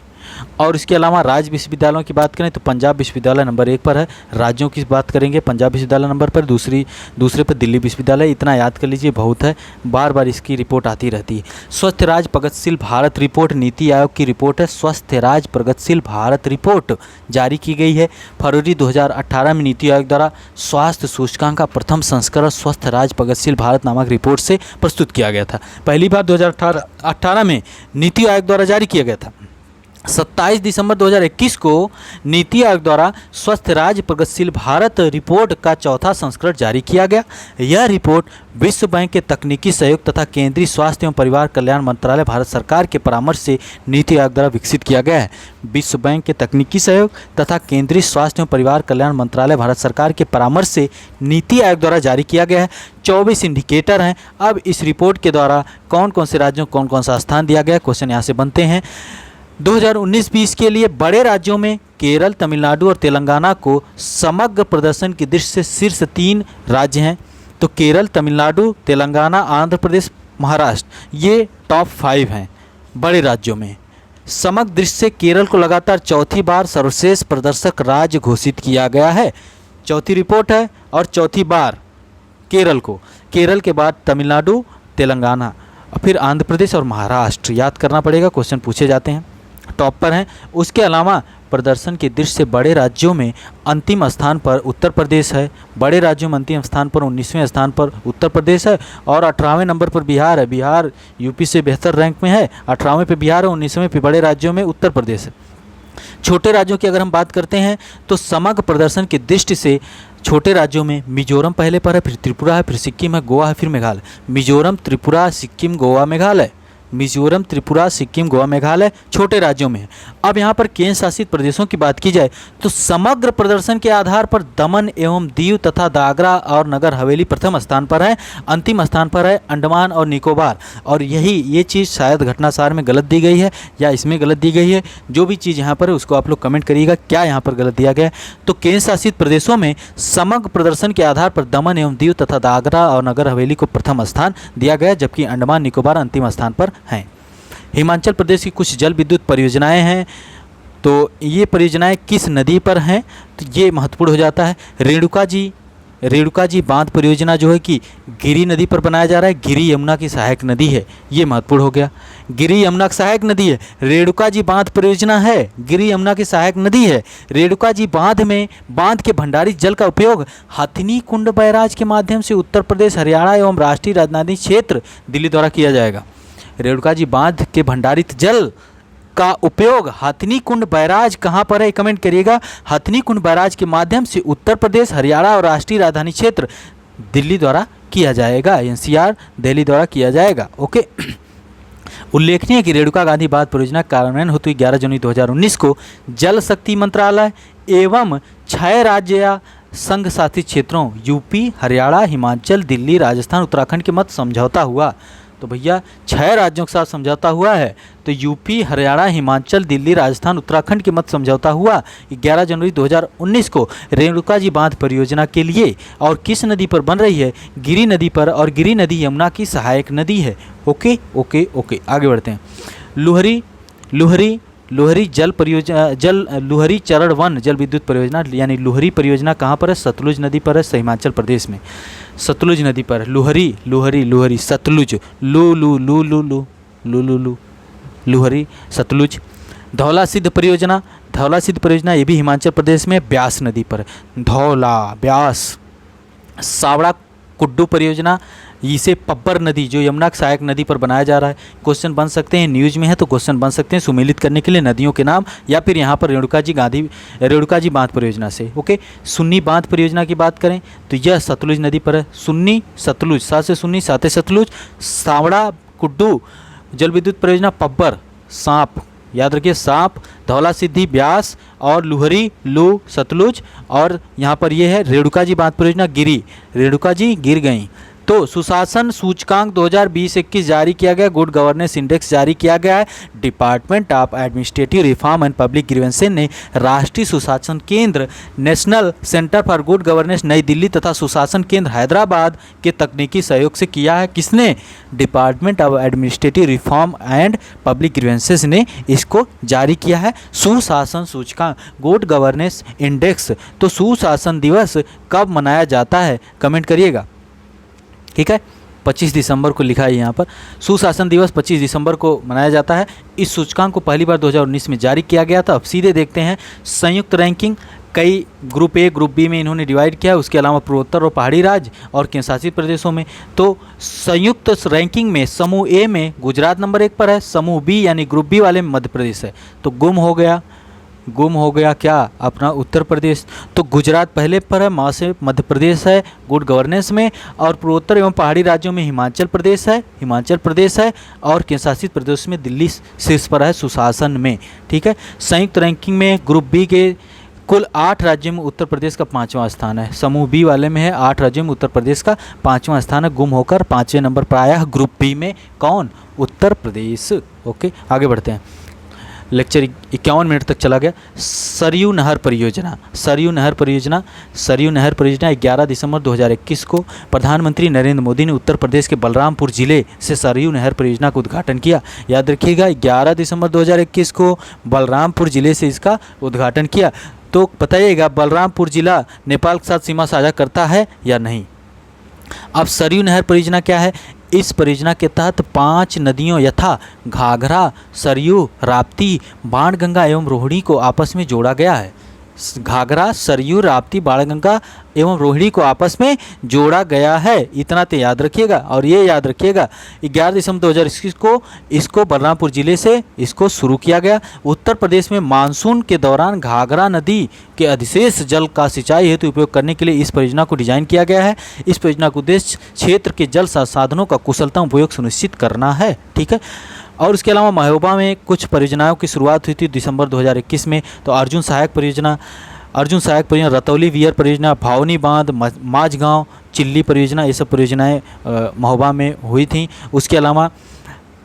और इसके अलावा राज्य विश्वविद्यालयों की बात करें तो पंजाब विश्वविद्यालय नंबर 1 पर है। राज्यों की बात करेंगे, पंजाब विश्वविद्यालय नंबर पर, दूसरे पर दिल्ली विश्वविद्यालय। इतना याद कर लीजिए, बहुत है, बार बार इसकी रिपोर्ट आती रहती है। स्वस्थ राज्य प्रगतिशील भारत रिपोर्ट नीति आयोग की रिपोर्ट है। स्वस्थ राज्य प्रगतिशील भारत रिपोर्ट जारी की गई है। फरवरी 2018 में नीति आयोग द्वारा स्वास्थ्य सूचकांक का प्रथम संस्करण स्वस्थ राज्य प्रगतिशील भारत नामक रिपोर्ट से प्रस्तुत किया गया था। पहली बार 2018 में नीति आयोग द्वारा जारी किया गया था। 27 दिसंबर 2021 को नीति आयोग द्वारा स्वस्थ राज्य प्रगतिशील भारत रिपोर्ट का चौथा संस्करण जारी किया गया। यह रिपोर्ट विश्व बैंक के तकनीकी सहयोग तथा केंद्रीय स्वास्थ्य एवं परिवार कल्याण मंत्रालय भारत सरकार के परामर्श से नीति आयोग द्वारा विकसित किया गया है। विश्व बैंक के तकनीकी सहयोग तथा केंद्रीय स्वास्थ्य एवं परिवार कल्याण मंत्रालय भारत सरकार के परामर्श से नीति आयोग द्वारा जारी किया गया है। 24 इंडिकेटर हैं। अब इस रिपोर्ट के द्वारा कौन कौन से राज्यों को कौन कौन सा स्थान दिया गया, क्वेश्चन यहाँ से बनते हैं। 2019-20 के लिए बड़े राज्यों में केरल, तमिलनाडु और तेलंगाना को समग्र प्रदर्शन की दृष्टि से शीर्ष 3 राज्य हैं। तो केरल, तमिलनाडु, तेलंगाना, आंध्र प्रदेश, महाराष्ट्र, ये टॉप 5 हैं बड़े राज्यों में। समग्र दृष्टि से केरल को लगातार चौथी बार सर्वश्रेष्ठ प्रदर्शक राज्य घोषित किया गया है। चौथी रिपोर्ट है और चौथी बार केरल के बाद तमिलनाडु, तेलंगाना, फिर आंध्र प्रदेश और महाराष्ट्र। याद करना पड़ेगा, क्वेश्चन पूछे जाते हैं, टॉप पर हैं। उसके अलावा प्रदर्शन की दृष्टि से बड़े राज्यों में अंतिम स्थान पर उत्तर प्रदेश है। बड़े राज्यों में अंतिम स्थान पर 19वें स्थान पर उत्तर प्रदेश है और 18वें नंबर पर बिहार है। बिहार यूपी से बेहतर रैंक में है। 18वें पे बिहार है, 19वें पे बड़े राज्यों में उत्तर प्रदेश है। छोटे राज्यों की अगर हम बात करते हैं तो समग्र प्रदर्शन की दृष्टि से छोटे राज्यों में मिजोरम पहले पर है, फिर त्रिपुरा है, फिर सिक्किम है, गोवा है, फिर मेघालय। मिजोरम, त्रिपुरा, सिक्किम, गोवा, मेघालय। मिजोरम, त्रिपुरा, सिक्किम, गोवा, मेघालय छोटे राज्यों में है। अब यहाँ पर केंद्र शासित प्रदेशों की बात की जाए तो समग्र प्रदर्शन के आधार पर दमन एवं दीव तथा दादरा और नगर हवेली प्रथम स्थान पर है। अंतिम स्थान पर है अंडमान और निकोबार। और ये चीज़ शायद घटनासार में गलत दी गई है या इसमें गलत दी गई है। जो भी चीज़ यहाँ पर है उसको आप लोग कमेंट करिएगा क्या यहाँ पर गलत दिया गया है। तो केंद्र शासित प्रदेशों में समग्र प्रदर्शन के आधार पर दमन एवं दीव तथा दादरा और नगर हवेली को प्रथम स्थान दिया गया, जबकि अंडमान निकोबार अंतिम स्थान पर हैं। हिमाचल प्रदेश की कुछ जल विद्युत परियोजनाएं हैं। तो ये परियोजनाएं किस नदी पर हैं तो ये महत्वपूर्ण हो जाता है। रेणुका जी बांध परियोजना जो है कि गिरी नदी पर बनाया जा रहा है। गिरी यमुना की सहायक नदी है, ये महत्वपूर्ण हो गया। गिरी यमुना की सहायक नदी है। रेणुका जी बांध परियोजना है, गिरी यमुना की सहायक नदी है। रेणुका जी बांध के भंडारित जल का उपयोग हथनी कुंड बैराज के माध्यम से उत्तर प्रदेश, हरियाणा एवं राष्ट्रीय राजधानी क्षेत्र दिल्ली द्वारा किया जाएगा। रेणुका जी बांध के भंडारित जल का उपयोग हथनी कुंड बैराज कहाँ पर है कमेंट करिएगा। हथनी कुंड बैराज के माध्यम से उत्तर प्रदेश, हरियाणा और राष्ट्रीय राजधानी क्षेत्र दिल्ली द्वारा किया जाएगा। एनसीआर दिल्ली द्वारा किया जाएगा। ओके। उल्लेखनीय है कि रेणुका गांधी बांध परियोजना कार्यान्वयन हेतु 11 जनवरी 2019 को जल शक्ति मंत्रालय एवं 6 राज्य या संघ शासित क्षेत्रों यूपी, हरियाणा, हिमाचल, दिल्ली, राजस्थान, उत्तराखंड के मध्य समझौता हुआ। तो भैया 6 राज्यों के साथ समझौता हुआ है। तो यूपी, हरियाणा, हिमाचल, दिल्ली, राजस्थान, उत्तराखंड के मध्य समझौता हुआ 11 जनवरी 2019 को रेणुका जी बांध परियोजना के लिए। और किस नदी पर बन रही है? गिरि नदी पर, और गिरि नदी यमुना की सहायक नदी है। ओके ओके ओके, आगे बढ़ते हैं। लुहरी जल परियोजना, लुहरी चरण 1 जल विद्युत परियोजना यानी लुहरी परियोजना कहाँ पर है? सतलुज नदी पर है, हिमाचल प्रदेश में सतलुज नदी पर। लुहरी सतलुज, लुहरी सतलुज। धौला सिद्ध परियोजना ये भी हिमाचल प्रदेश में ब्यास नदी पर, धौला ब्यास। सावड़ा कुड्डू परियोजना, इसे पब्बर नदी जो यमुना की सहायक नदी पर बनाया जा रहा है। क्वेश्चन बन सकते हैं, न्यूज में है तो क्वेश्चन बन सकते हैं सुमेलित करने के लिए नदियों के नाम, या फिर यहाँ पर रेणुका जी बांध परियोजना से। ओके, सुन्नी बांध परियोजना की बात करें तो यह सतलुज नदी पर है। सुन्नी सतलुज, सा से सुन्नी, साते सतलुज। सावड़ा कुड्डू जल विद्युत परियोजना पब्बर, सांप याद रखिए, सांप। धौला सिद्धि ब्यास, और लुहरी लू सतलुज। और यहाँ पर ये है रेणुका जी बांध परियोजना गिरी, रेणुका जी गिर गई। तो सुशासन सूचकांक 2020-21 जारी किया गया, गुड गवर्नेंस इंडेक्स जारी किया गया है। Department of administrative reform and public grievances ने राष्ट्रीय सुशासन केंद्र national centre for good governance नई दिल्ली तथा सुशासन केंद्र हैदराबाद के तकनीकी सहयोग से किया है। किसने? Department of administrative reform and public grievances ने इसको जारी किया है। सुशासन सूचकांक गुड गवर्नेंस इंडेक्स। तो सुशासन दिवस कब मनाया जाता है? कमेंट करिएगा, ठीक है। 25 दिसंबर को लिखा है यहाँ पर, सुशासन दिवस 25 दिसंबर को मनाया जाता है। इस सूचकांक को पहली बार 2019 में जारी किया गया था। अब सीधे देखते हैं संयुक्त रैंकिंग, कई ग्रुप ए ग्रुप बी में इन्होंने डिवाइड किया है, उसके अलावा पूर्वोत्तर और पहाड़ी राज्य और केंद्र शासित प्रदेशों में। तो संयुक्त रैंकिंग में समूह ए में गुजरात नंबर 1 पर है, समूह बी यानी ग्रुप बी वाले में मध्य प्रदेश है। तो गुम हो गया क्या? अपना उत्तर प्रदेश। तो गुजरात पहले पर है, वहाँ से मध्य प्रदेश है गुड गवर्नेंस में, और पूर्वोत्तर एवं पहाड़ी राज्यों में हिमाचल प्रदेश है, और केंद्र शासित प्रदेश में दिल्ली शीर्ष पर है सुशासन में, ठीक है। संयुक्त रैंकिंग में ग्रुप बी के कुल 8 राज्यों में उत्तर प्रदेश का 5वां स्थान है। समूह बी वाले में है 8 राज्यों में उत्तर प्रदेश का 5वां स्थान है। गुम होकर 5वें नंबर पर आया है ग्रुप बी में, कौन? उत्तर प्रदेश। ओके, आगे बढ़ते हैं। लेक्चर 51 मिनट तक चला गया। सरयू नहर परियोजना 11 दिसंबर 2021 को प्रधानमंत्री नरेंद्र मोदी ने उत्तर प्रदेश के बलरामपुर जिले से सरयू नहर परियोजना का उद्घाटन किया। याद रखिएगा, 11 दिसंबर 2021 को बलरामपुर जिले से इसका उद्घाटन किया। तो बताइएगा बलरामपुर जिला नेपाल के साथ सीमा साझा करता है या नहीं? अब सरयू नहर परियोजना क्या है? इस परियोजना के तहत 5 नदियों यथा घाघरा, सरयू, राप्ती, बाणगंगा एवं रोहिणी को आपस में जोड़ा गया है। घाघरा, सरयू, राप्ती, बाणगंगा एवं रोहिणी को आपस में जोड़ा गया है। इतना तो याद रखिएगा। और ये याद रखिएगा 11 दिसंबर 2021 को इसको बलरामपुर जिले से इसको शुरू किया गया। उत्तर प्रदेश में मानसून के दौरान घाघरा नदी के अधिशेष जल का सिंचाई हेतु उपयोग करने के लिए इस परियोजना को डिजाइन किया गया है। इस परियोजना का उद्देश्य क्षेत्र के जल संसाधनों का कुशलतम उपयोग सुनिश्चित करना है, ठीक है। और इसके अलावा महोबा में कुछ परियोजनाओं की शुरुआत हुई थी दिसंबर 2021 में। तो अर्जुन सहायक परियोजना, रतौली वियर परियोजना, भावनी बांध, माझगांव, चिल्ली परियोजना, ये सब परियोजनाएं महोबा में हुई थी। उसके अलावा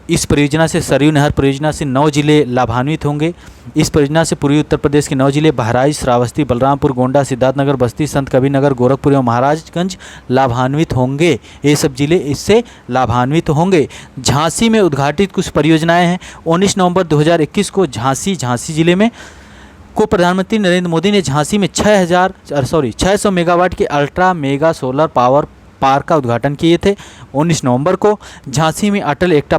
इस परियोजना से सरयू नहर परियोजना से 9 जिले लाभान्वित होंगे। इस परियोजना से पूर्वी उत्तर प्रदेश के 9 जिले बहराइच, श्रावस्ती, बलरामपुर, गोंडा, सिद्धार्थनगर, बस्ती, संत कबीरनगर, गोरखपुर एवं महाराजगंज लाभान्वित होंगे। ये सब जिले इससे लाभान्वित होंगे। झांसी में उद्घाटित कुछ परियोजनाएं हैं। 19 नवंबर 2021 को झांसी जिले में को प्रधानमंत्री नरेंद्र मोदी ने झांसी में 600 मेगावाट के ultra mega solar power park का उद्घाटन किए थे। 19 नवंबर को झांसी में अटल एकता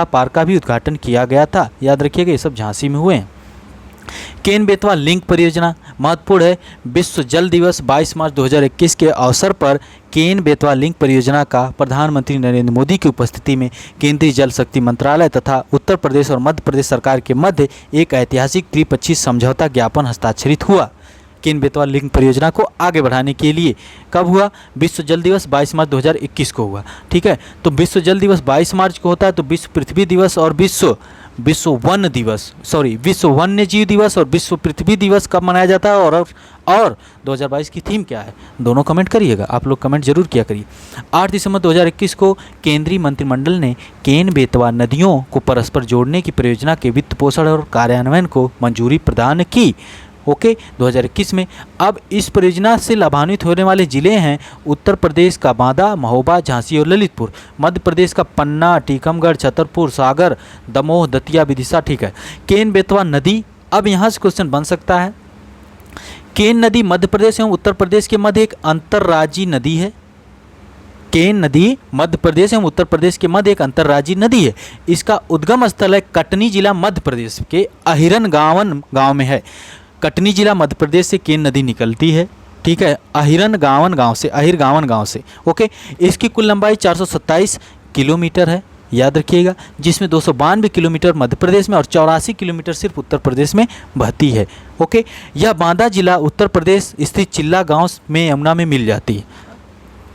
पार्क का भी उद्घाटन किया गया था। याद रखिएगा, ये सब झांसी में हुए हैं। केन बेतवा लिंक परियोजना महत्वपूर्ण है। विश्व जल दिवस 22 मार्च 2021 के अवसर पर केन बेतवा लिंक परियोजना का प्रधानमंत्री नरेंद्र मोदी की उपस्थिति में केंद्रीय जल शक्ति मंत्रालय तथा उत्तर प्रदेश और मध्य प्रदेश सरकार के मध्य एक ऐतिहासिक त्रिपक्षीय समझौता ज्ञापन हस्ताक्षरित हुआ। केन बेतवा लिंक परियोजना को आगे बढ़ाने के लिए कब हुआ? विश्व जल दिवस 22 मार्च 2021 को हुआ, ठीक है। तो विश्व जल दिवस 22 मार्च को होता है, तो विश्व पृथ्वी दिवस और विश्व विश्व विश्व वन्य जीव दिवस और विश्व पृथ्वी दिवस कब मनाया जाता है, और 2022 की थीम क्या है, दोनों कमेंट करिएगा, आप लोग कमेंट जरूर किया करिए। 8 दिसंबर 2021 को केंद्रीय मंत्रिमंडल ने केन बेतवा नदियों को परस्पर जोड़ने की परियोजना के वित्त पोषण और कार्यान्वयन को मंजूरी प्रदान की। ओके 2021 में। अब इस परियोजना से लाभान्वित होने वाले जिले हैं उत्तर प्रदेश का बांदा, महोबा, झांसी और ललितपुर, मध्य प्रदेश का पन्ना, टीकमगढ़, छतरपुर, सागर, दमोह, दतिया, विदिशा। ठीक है। केन बेतवा नदी, अब यहाँ से क्वेश्चन बन सकता है, केन नदी मध्य प्रदेश एवं उत्तर प्रदेश के मध्य एक अंतर्राज्यीय नदी है। केन नदी मध्य प्रदेश एवं उत्तर प्रदेश के मध्य एक अंतर्राज्यीय नदी है। इसका उद्गम स्थल है कटनी जिला मध्य प्रदेश के अहिरन गांव में है। कटनी जिला मध्य प्रदेश से केन नदी निकलती है। ठीक है। अहिरन गावन गांव से। ओके। इसकी कुल लंबाई 427 किलोमीटर है, याद रखिएगा, जिसमें 292 किलोमीटर मध्य प्रदेश में और 84 किलोमीटर सिर्फ उत्तर प्रदेश में बहती है। ओके। यह बांदा जिला उत्तर प्रदेश स्थित चिल्ला गांव में यमुना में मिल जाती है।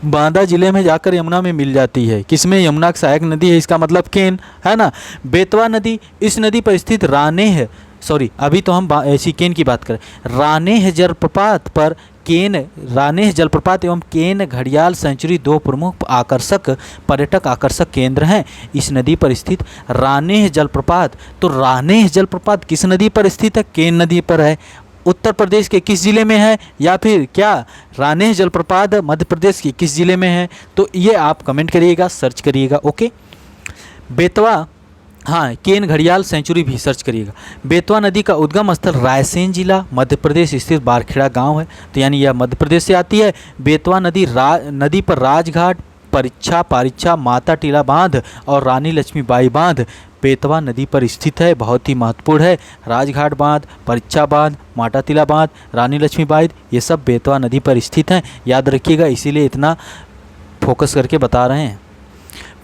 बांदा जिले में जाकर यमुना में मिल जाती है। किसमें? यमुना की सहायक नदी है, इसका मतलब केन है ना। बेतवा नदी, इस नदी पर स्थित अभी तो हम केन की बात करें। रानेह जलप्रपात पर रानेह जलप्रपात एवं केन घड़ियाल सेंचुरी 2 प्रमुख पर्यटक आकर्षक केंद्र हैं। इस नदी पर स्थित रानेह जलप्रपात, तो रानेह जलप्रपात किस नदी पर स्थित है? केन नदी पर है। उत्तर प्रदेश के किस जिले में है, या फिर क्या रानेह जलप्रपात मध्य प्रदेश के किस जिले में है? तो ये आप कमेंट करिएगा, सर्च करिएगा। ओके। बेतवा, हाँ, केन घड़ियाल सेंचुरी भी सर्च करिएगा। बेतवा नदी का उद्गम स्थल रायसेन जिला मध्य प्रदेश स्थित बारखेड़ा गांव है, तो यानी यह मध्य प्रदेश से आती है। बेतवा नदी पर राजघाट, पारिच्छा, माता टीला बांध और रानी लक्ष्मीबाई बांध बेतवा नदी पर स्थित है, बहुत ही महत्वपूर्ण है। राजघाट बांध, परीक्षा बांध, माता टीला बांध, रानी लक्ष्मीबाई, ये सब बेतवा नदी पर स्थित हैं, याद रखिएगा, इसीलिए इतना फोकस करके बता रहे हैं।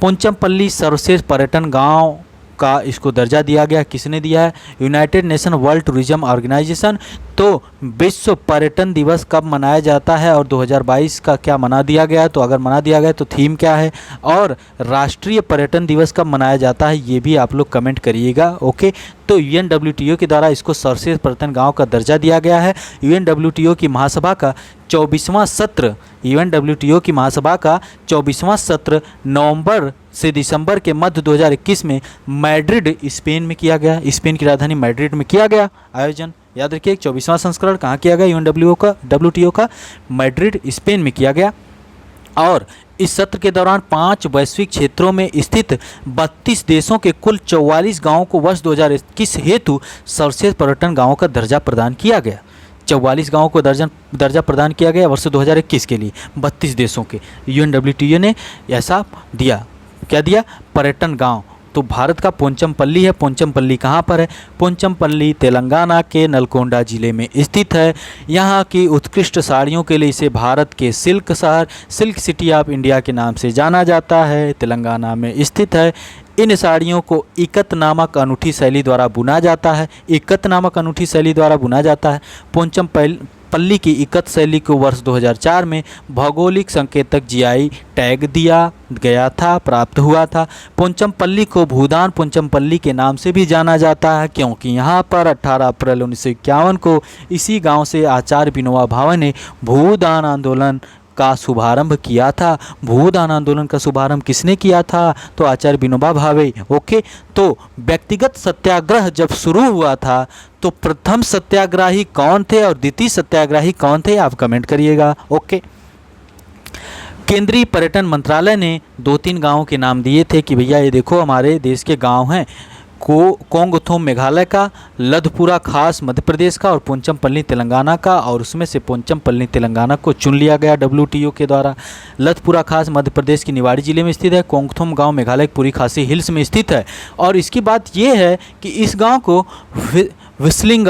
पोंचमपल्ली सर्वश्रेष्ठ पर्यटन गांव का इसको दर्जा दिया गया। किसने दिया है? United Nation World Tourism Organization. तो विश्व पर्यटन दिवस कब मनाया जाता है और 2022 का क्या मना दिया गया? तो अगर मना दिया गया तो थीम क्या है, और राष्ट्रीय पर्यटन दिवस कब मनाया जाता है, ये भी आप लोग कमेंट करिएगा। ओके। तो UNWTO के द्वारा इसको सर्वश्रेष्ठ पर्यटन गांव का दर्जा दिया गया है। UNWTO की महासभा का 24वां सत्र नवंबर से दिसंबर के मध्य 2021 में मैड्रिड स्पेन में किया गया। स्पेन की राजधानी मैड्रिड में किया गया आयोजन, याद रखिए। 24वां संस्करण कहाँ किया गया? UNWTO का मैड्रिड स्पेन में किया गया। और इस सत्र के दौरान 5 वैश्विक क्षेत्रों में स्थित 32 देशों के कुल 44 गांवों को वर्ष 2021 हेतु सर्वश्रेष्ठ पर्यटन गांवों का दर्जा प्रदान किया गया। 44 गांवों को दर्जा प्रदान किया गया वर्ष 2021 के लिए 32 देशों के। UNWTO ने ऐसा दिया, क्या दिया? पर्यटन गांव। तो भारत का पोंचमपल्ली है। पोंचमपल्ली कहाँ पर है? पोंचमपल्ली तेलंगाना के नलगोंडा जिले में स्थित है। यहाँ की उत्कृष्ट साड़ियों के लिए इसे भारत के सिल्क सिटी ऑफ इंडिया के नाम से जाना जाता है। तेलंगाना में स्थित है। इन साड़ियों को इकत नामक अनूठी शैली द्वारा बुना जाता है। पोंचमपल्ली की इकत शैली को वर्ष 2004 में भौगोलिक संकेतक GI टैग दिया गया था, प्राप्त हुआ था। पोंचमपल्ली को भूदान पोंचमपल्ली के नाम से भी जाना जाता है, क्योंकि यहाँ पर 18 अप्रैल 1951 को इसी गांव से आचार्य विनोबा भावे ने भूदान आंदोलन का शुभारंभ किया था। भूदान आंदोलन का शुभारंभ किसने किया था? तो आचार्य विनोबा भावे। ओके। तो व्यक्तिगत सत्याग्रह जब शुरू हुआ था तो प्रथम सत्याग्रही कौन थे और द्वितीय सत्याग्रही कौन थे? आप कमेंट करिएगा। ओके। केंद्रीय पर्यटन मंत्रालय ने 2-3 गांवों के नाम दिए थे कि भैया ये देखो हमारे देश के गांव हैं। कोंगथोम मेघालय का, लधपुरा खास मध्य प्रदेश का और पोंचमपल्ली तेलंगाना का, और उसमें से पोंचमपल्ली तेलंगाना को चुन लिया गया WTO के द्वारा। लधपुरा खास मध्य प्रदेश की निवाड़ी जिले में स्थित है। कोंगथोम गांव मेघालय की पूरी खासी हिल्स में स्थित है। और इसकी बात यह है कि इस गांव को विस्लिंग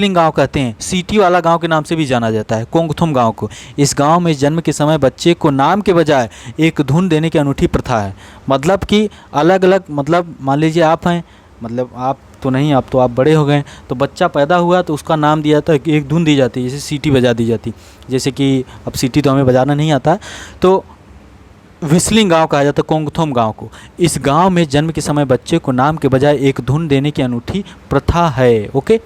गांव कहते हैं। सीटी वाला गांव के नाम से भी जाना जाता है कोंगथोम गांव को। इस गांव में जन्म के समय बच्चे को नाम के बजाय एक धुन देने की अनूठी प्रथा है। मतलब कि अलग अलग, मतलब मान लीजिए आप हैं, मतलब आप तो नहीं, आप तो आप बड़े हो गए, तो बच्चा पैदा हुआ तो उसका नाम दिया जाता है, एक धुन दी जाती है, जैसे सीटी बजा दी जाती, जैसे कि अब सीटी तो हमें बजाना नहीं आता, तो व्हिस्लिंग गांव कहा जाता है कोंगथोम गांव को। इस गांव में जन्म के समय बच्चे को नाम के बजाय एक धुन देने की अनूठी प्रथा है। ओके,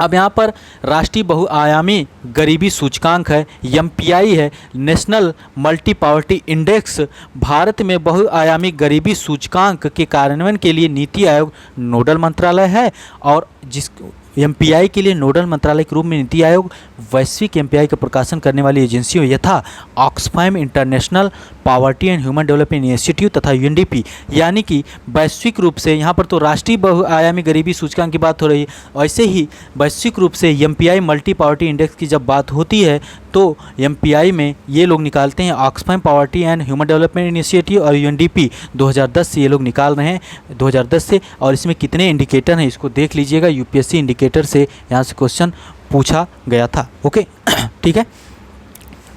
अब यहाँ पर राष्ट्रीय बहुआयामी गरीबी सूचकांक है, एमपीआई है, national multi poverty index. Bharat में बहुआयामी गरीबी सूचकांक के कार्यान्वयन के लिए नीति आयोग नोडल मंत्रालय है, और जिस एमपीआई के लिए नोडल मंत्रालय के रूप में नीति आयोग वैश्विक एमपीआई का प्रकाशन करने वाली एजेंसियों यथा Oxfam, international poverty and human development institute तथा यूएनडीपी, यानी कि वैश्विक रूप से, यहाँ पर तो राष्ट्रीय बहुआयामी गरीबी सूचकांक की बात हो रही है, ऐसे ही वैश्विक रूप से एमपीआई मल्टी पॉवर्टी इंडेक्स की जब बात होती है तो एमपीआई में ये लोग निकालते हैं Oxfam poverty and human development initiative और यूएनडीपी 2010 से ये लोग निकाल रहे हैं, 2010 से। और इसमें कितने इंडिकेटर हैं इसको देख लीजिएगा, यूपीएससी इंडिकेटर से यहाँ से क्वेश्चन पूछा गया था। ओके ठीक है,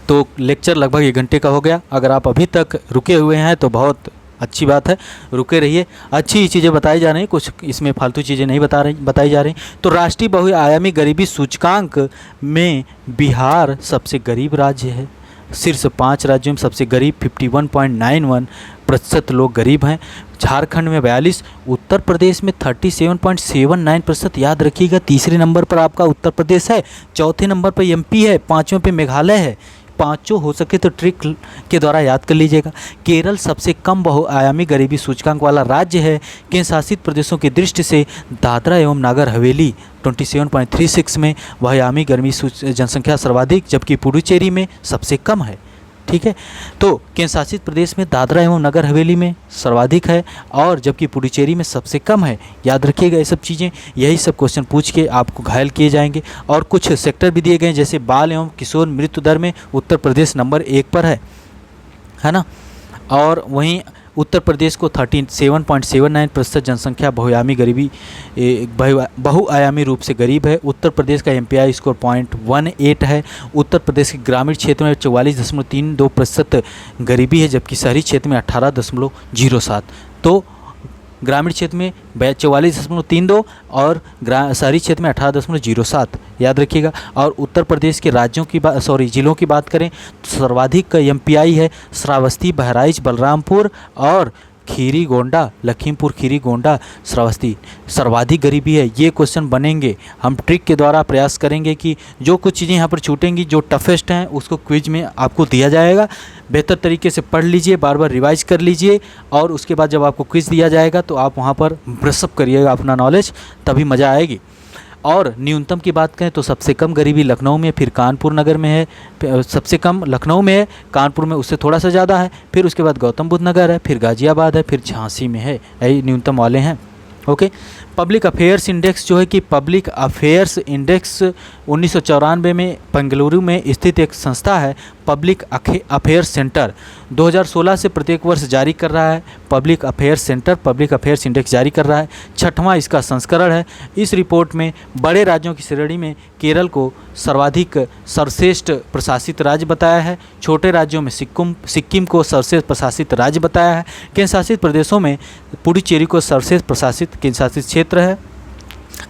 तो लेक्चर लगभग 1 घंटे का हो गया। अगर आप अभी तक रुके हुए हैं तो बहुत अच्छी बात है, रुके रहिए, अच्छी चीज़ें बताई जा रही हैं, कुछ इसमें फालतू चीज़ें नहीं बताई जा रही। तो राष्ट्रीय बहुआयामी गरीबी सूचकांक में बिहार सबसे गरीब राज्य है, शीर्ष 5 राज्यों में सबसे गरीब 51.91% लोग गरीब हैं। झारखंड में 42, उत्तर प्रदेश में 37.79%, याद रखिएगा। तीसरे नंबर पर आपका उत्तर प्रदेश है, चौथे नंबर पर एमपी है, पाँचवें पे मेघालय है। पाँचों हो सके तो ट्रिक के द्वारा याद कर लीजिएगा। केरल सबसे कम बहुआयामी गरीबी सूचकांक वाला राज्य है। केंद्र शासित प्रदेशों की दृष्टि से दादरा एवं नागर हवेली 27.36 में बहुआयामी गरीबी जनसंख्या सर्वाधिक, जबकि पुडुचेरी में सबसे कम है। ठीक है, तो केंद्र शासित प्रदेश में दादरा एवं नगर हवेली में सर्वाधिक है और जबकि पुडुचेरी में सबसे कम है। याद रखिएगा ये सब चीज़ें, यही सब क्वेश्चन पूछ के आपको घायल किए जाएंगे। और कुछ सेक्टर भी दिए गए हैं, जैसे बाल एवं किशोर मृत्यु दर में उत्तर प्रदेश नंबर 1 पर है ना। और वहीं उत्तर प्रदेश को 37.79% जनसंख्या बहुआयामी रूप से गरीब है। उत्तर प्रदेश का एमपीआई स्कोर 0.18 है। उत्तर प्रदेश के ग्रामीण क्षेत्र में 44.32% गरीबी है, जबकि शहरी क्षेत्र में 18.07। तो ग्रामीण क्षेत्र में 44.32 और शहरी क्षेत्र में 18.07, याद रखिएगा। और उत्तर प्रदेश के राज्यों की जिलों की बात करें तो सर्वाधिक का एमपीआई है श्रावस्ती, बहराइच, बलरामपुर और खीरी गोंडा, लखीमपुर खीरी गोंडा, श्रावस्ती। सर्वाधिक गरीबी है। ये क्वेश्चन बनेंगे, हम ट्रिक के द्वारा प्रयास करेंगे कि जो कुछ चीज़ें यहाँ पर छूटेंगी, जो टफेस्ट हैं उसको क्विज में आपको दिया जाएगा। बेहतर तरीके से पढ़ लीजिए, बार बार रिवाइज कर लीजिए, और उसके बाद जब आपको क्विज दिया जाएगा तो आप वहाँ पर ब्रशअप करिएगा अपना नॉलेज, तभी मज़ा आएगी। और न्यूनतम की बात करें तो सबसे कम गरीबी लखनऊ में, फिर कानपुर नगर में है। सबसे कम लखनऊ में है, कानपुर में उससे थोड़ा सा ज़्यादा है, फिर उसके बाद गौतम बुद्ध नगर है, फिर गाज़ियाबाद है, फिर झांसी में है। यही न्यूनतम वाले हैं। ओके, पब्लिक अफेयर्स इंडेक्स जो है कि पब्लिक अफेयर्स इंडेक्स 1994 में बेंगलुरु में स्थित एक संस्था है, पब्लिक अफेयर्स सेंटर 2016 से प्रत्येक वर्ष जारी कर रहा है। Public affairs centre public affairs index जारी कर रहा है, 6वां इसका संस्करण है। इस रिपोर्ट में बड़े राज्यों की श्रेणी में केरल को सर्वाधिक सर्वश्रेष्ठ प्रशासित राज्य बताया है, छोटे राज्यों में सिक्किम को सर्वश्रेष्ठ प्रशासित राज्य बताया है, केंद्र शासित प्रदेशों में पुडुचेरी को सर्वश्रेष्ठ प्रशासित केंद्र शासित क्षेत्र है।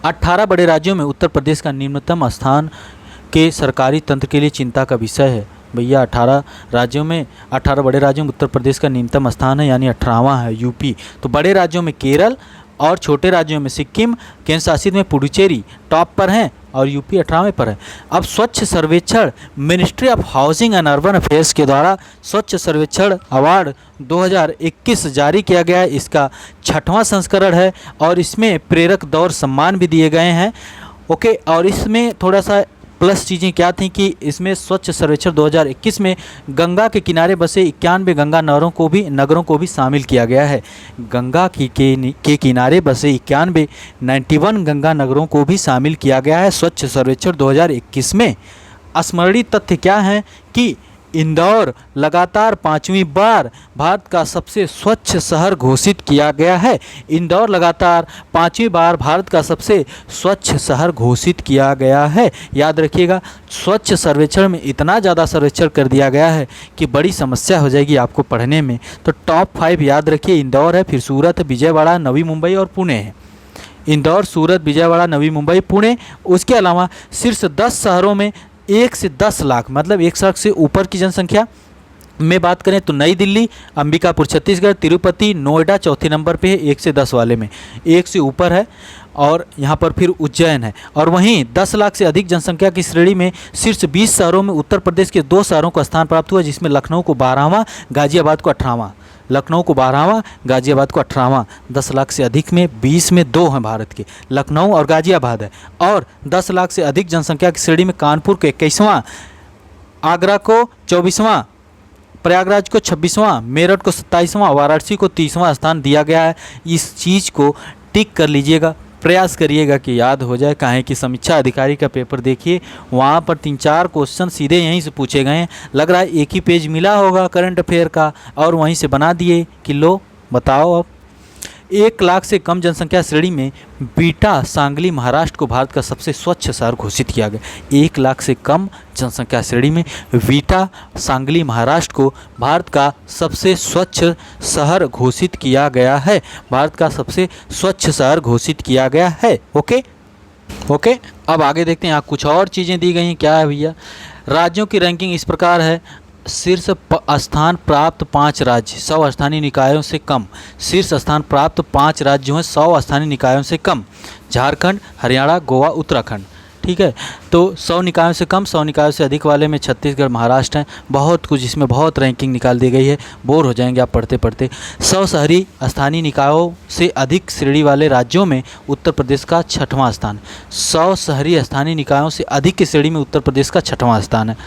18 बड़े राज्यों में उत्तर प्रदेश का निम्नतम स्थान के सरकारी तंत्र के लिए चिंता का विषय है। भैया 18 राज्यों में, 18 बड़े राज्यों में उत्तर प्रदेश का न्यूनतम स्थान है, यानी 18वां है यूपी। तो बड़े राज्यों में केरल और छोटे राज्यों में सिक्किम, केंद्र शासित में पुडुचेरी टॉप पर हैं और यूपी 18वें पर है। अब स्वच्छ सर्वेक्षण ministry of housing and urban affairs के द्वारा स्वच्छ सर्वेक्षण अवार्ड 2021 जारी किया गया है। इसका 6वां संस्करण है और इसमें प्रेरक दौर सम्मान भी दिए गए हैं। ओके, और इसमें थोड़ा सा प्लस चीज़ें क्या थी कि इसमें स्वच्छ सर्वेक्षण 2021 में गंगा के किनारे बसे 91 गंगा नगरों को भी शामिल किया गया है। गंगा के किनारे बसे 91 गंगा नगरों को भी शामिल किया गया है स्वच्छ सर्वेक्षण 2021 में। स्मरणीय तथ्य क्या है कि इंदौर लगातार 5वीं बार भारत का सबसे स्वच्छ शहर घोषित किया गया है। इंदौर लगातार 5वीं बार भारत का सबसे स्वच्छ शहर घोषित किया गया है। याद रखिएगा, स्वच्छ सर्वेक्षण में इतना ज़्यादा सर्वेक्षण कर दिया गया है कि बड़ी समस्या हो जाएगी आपको पढ़ने में। तो टॉप 5 याद रखिए, इंदौर है, फिर सूरत, विजयवाड़ा, नवी मुंबई और पुणे है। इंदौर, सूरत, विजयवाड़ा, नवी मुंबई, पुणे। उसके अलावा शीर्ष 10 शहरों में 1 से 10 लाख मतलब 1 लाख से ऊपर की जनसंख्या, में बात करें तो नई दिल्ली, अंबिकापुर छत्तीसगढ़, तिरुपति, नोएडा चौथे नंबर पे है 1 से 10 वाले में, 1 से ऊपर है। और यहाँ पर फिर उज्जैन है। और वहीं 10 लाख से अधिक जनसंख्या की श्रेणी में शीर्ष 20 शहरों में उत्तर प्रदेश के 2 शहरों को स्थान प्राप्त हुआ, जिसमें लखनऊ को 12वां, गाजियाबाद को 18वां। लखनऊ को 12वां, गाजियाबाद को 18वां। 10 लाख से अधिक में 20 में 2 हैं भारत के, लखनऊ और गाजियाबाद है। और 10 लाख से अधिक जनसंख्या की श्रेणी में कानपुर को 21वां, आगरा को 24वां, प्रयागराज को 26वां, मेरठ को 27वां, वाराणसी को 30वां स्थान दिया गया है। इस चीज़ को टिक कर लीजिएगा, प्रयास करिएगा कि याद हो जाए। काहे कि समीक्षा अधिकारी का पेपर देखिए, वहाँ पर 3-4 क्वेश्चन सीधे यहीं से पूछे गए हैं। लग रहा है एक ही पेज मिला होगा करंट अफेयर का और वहीं से बना दिए कि लो बताओ। अब 1 लाख से कम जनसंख्या श्रेणी में बीटा सांगली महाराष्ट्र को भारत का सबसे स्वच्छ शहर घोषित किया गया। 1 लाख से कम जनसंख्या श्रेणी में बीटा सांगली महाराष्ट्र को भारत का सबसे स्वच्छ शहर घोषित किया गया है। भारत का सबसे स्वच्छ शहर घोषित किया गया है। ओके, अब आगे देखते हैं। यहाँ कुछ और चीज़ें दी गई हैं। क्या है भैया, राज्यों की रैंकिंग इस प्रकार है। शीर्ष स्थान प्राप्त 5 राज्य 100 स्थानीय निकायों से कम। शीर्ष स्थान प्राप्त 5 राज्य हैं 100 स्थानीय निकायों से कम। झारखंड, हरियाणा, गोवा, उत्तराखंड। ठीक है, तो 100 निकायों से कम, 100 निकायों से अधिक वाले में छत्तीसगढ़, महाराष्ट्र हैं। बहुत कुछ इसमें बहुत रैंकिंग निकाल दी गई है, बोर हो जाएंगे आप पढ़ते पढ़ते। 100 शहरी स्थानीय निकायों से अधिक श्रेणी वाले राज्यों में उत्तर प्रदेश का 6वां स्थान। 100 शहरी स्थानीय निकायों से अधिक की श्रेणी में उत्तर प्रदेश का 6वां स्थान है।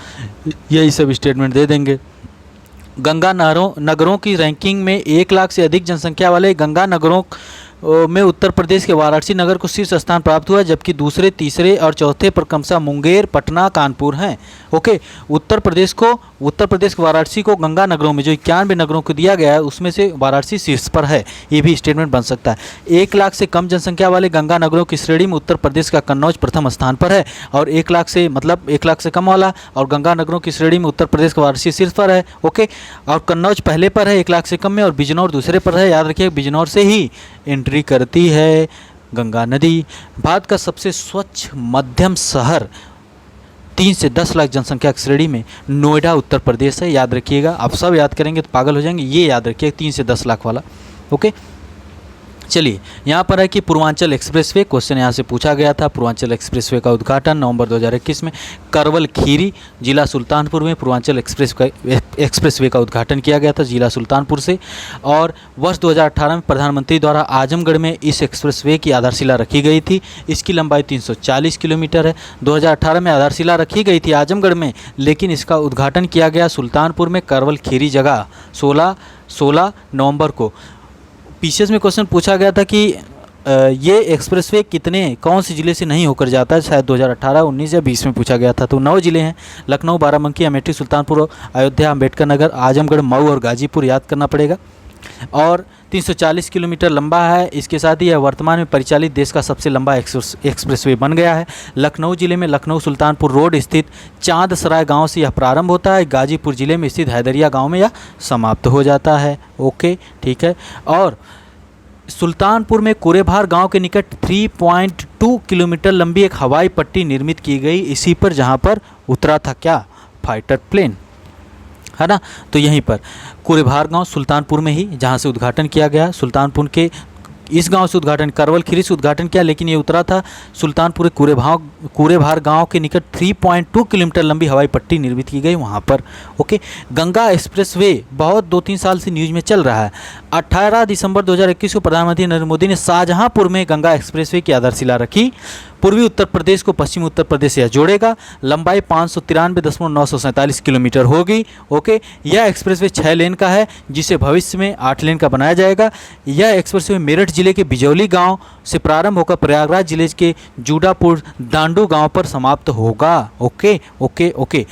यही सब स्टेटमेंट दे देंगे। गंगा नगरों की रैंकिंग में 1 लाख से अधिक जनसंख्या वाले गंगा नगरों में उत्तर प्रदेश के वाराणसी नगर को शीर्ष स्थान प्राप्त हुआ, जबकि दूसरे, तीसरे और चौथे पर क्रमशः मुंगेर, पटना, कानपुर हैं। ओके, उत्तर प्रदेश के वाराणसी को गंगा नगरों में जो 91 नगरों को दिया गया है उसमें से वाराणसी शीर्ष पर है। ये भी स्टेटमेंट बन सकता है। 1 लाख से कम जनसंख्या वाले गंगा नगरों की श्रेणी में उत्तर प्रदेश का कन्नौज प्रथम स्थान पर है। और 1 लाख से मतलब 1 लाख से कम वाला और गंगा नगरों की श्रेणी में उत्तर प्रदेश का वाराणसी शीर्ष पर है। ओके, और कन्नौज पहले पर है 1 लाख से कम में, और बिजनौर दूसरे पर है। याद रखिए, बिजनौर से ही एंट्री करती है गंगा नदी। भारत का सबसे स्वच्छ मध्यम शहर 3 से 10 लाख जनसंख्या की श्रेणी में नोएडा उत्तर प्रदेश है। याद रखिएगा, आप सब याद करेंगे तो पागल हो जाएंगे। ये याद रखिएगा 3 से 10 लाख वाला। ओके, चलिए यहाँ पर है कि पूर्वांचल एक्सप्रेसवे, क्वेश्चन यहाँ से पूछा गया था। पूर्वांचल एक्सप्रेसवे का उद्घाटन नवंबर 2021 में करवल खीरी जिला सुल्तानपुर में पूर्वांचल एक्सप्रेसवे का उद्घाटन किया गया था जिला सुल्तानपुर से। और वर्ष 2018 में प्रधानमंत्री द्वारा आजमगढ़ में इस एक्सप्रेसवे की आधारशिला रखी गई थी। इसकी लंबाई 340 किलोमीटर है। 2018 में आधारशिला रखी गई थी आजमगढ़ में, लेकिन इसका उद्घाटन किया गया सुल्तानपुर में करवल खीरी जगह 16 नवंबर को। पीछे में क्वेश्चन पूछा गया था कि ये एक्सप्रेसवे कौन से ज़िले से नहीं होकर जाता है। शायद 2018, 19 या 20 में पूछा गया था। तो 9 ज़िले हैं, लखनऊ, बाराबंकी, अमेठी, सुल्तानपुर, अयोध्या, अम्बेडकर नगर, आजमगढ़, मऊ और गाजीपुर। याद करना पड़ेगा। और 340 किलोमीटर लंबा है। इसके साथ ही यह वर्तमान में परिचालित देश का सबसे लंबा एक्सप्रेसवे बन गया है। लखनऊ जिले में लखनऊ सुल्तानपुर रोड स्थित चांदसराय गांव से यह प्रारंभ होता है। गाजीपुर जिले में स्थित हैदरिया गांव में यह समाप्त हो जाता है। ओके, ठीक है। और सुल्तानपुर में कुरेभार गांव के निकट 3.2 किलोमीटर लंबी एक हवाई पट्टी निर्मित की गई, इसी पर जहां पर उतरा था क्या, फाइटर प्लेन, है ना। तो यहीं पर कुरेभार गांव सुल्तानपुर में ही जहां से उद्घाटन किया गया। सुल्तानपुर के इस गांव से उद्घाटन, करवल खीरी से उद्घाटन किया, लेकिन ये उतरा था सुल्तानपुर कुरेभार गांव के निकट 3.2 किलोमीटर लंबी हवाई पट्टी निर्मित की गई वहां पर। ओके, गंगा एक्सप्रेसवे बहुत 2-3 साल से न्यूज़ में चल रहा है। 18 दिसंबर 2021 को प्रधानमंत्री नरेंद्र मोदी ने शाहजहांपुर में गंगा एक्सप्रेसवे की आधारशिला रखी। पूर्वी उत्तर प्रदेश को पश्चिमी उत्तर प्रदेश से जोड़ेगा। लंबाई 593.947 किलोमीटर होगी। ओके, यह एक्सप्रेसवे 6 लेन का है, जिसे भविष्य में 8 लेन का बनाया जाएगा। यह एक्सप्रेसवे मेरठ जिले के बिजौली गांव से प्रारंभ होकर प्रयागराज जिले के जूडापुर दांडू गांव पर समाप्त होगा। ओके ओके ओके,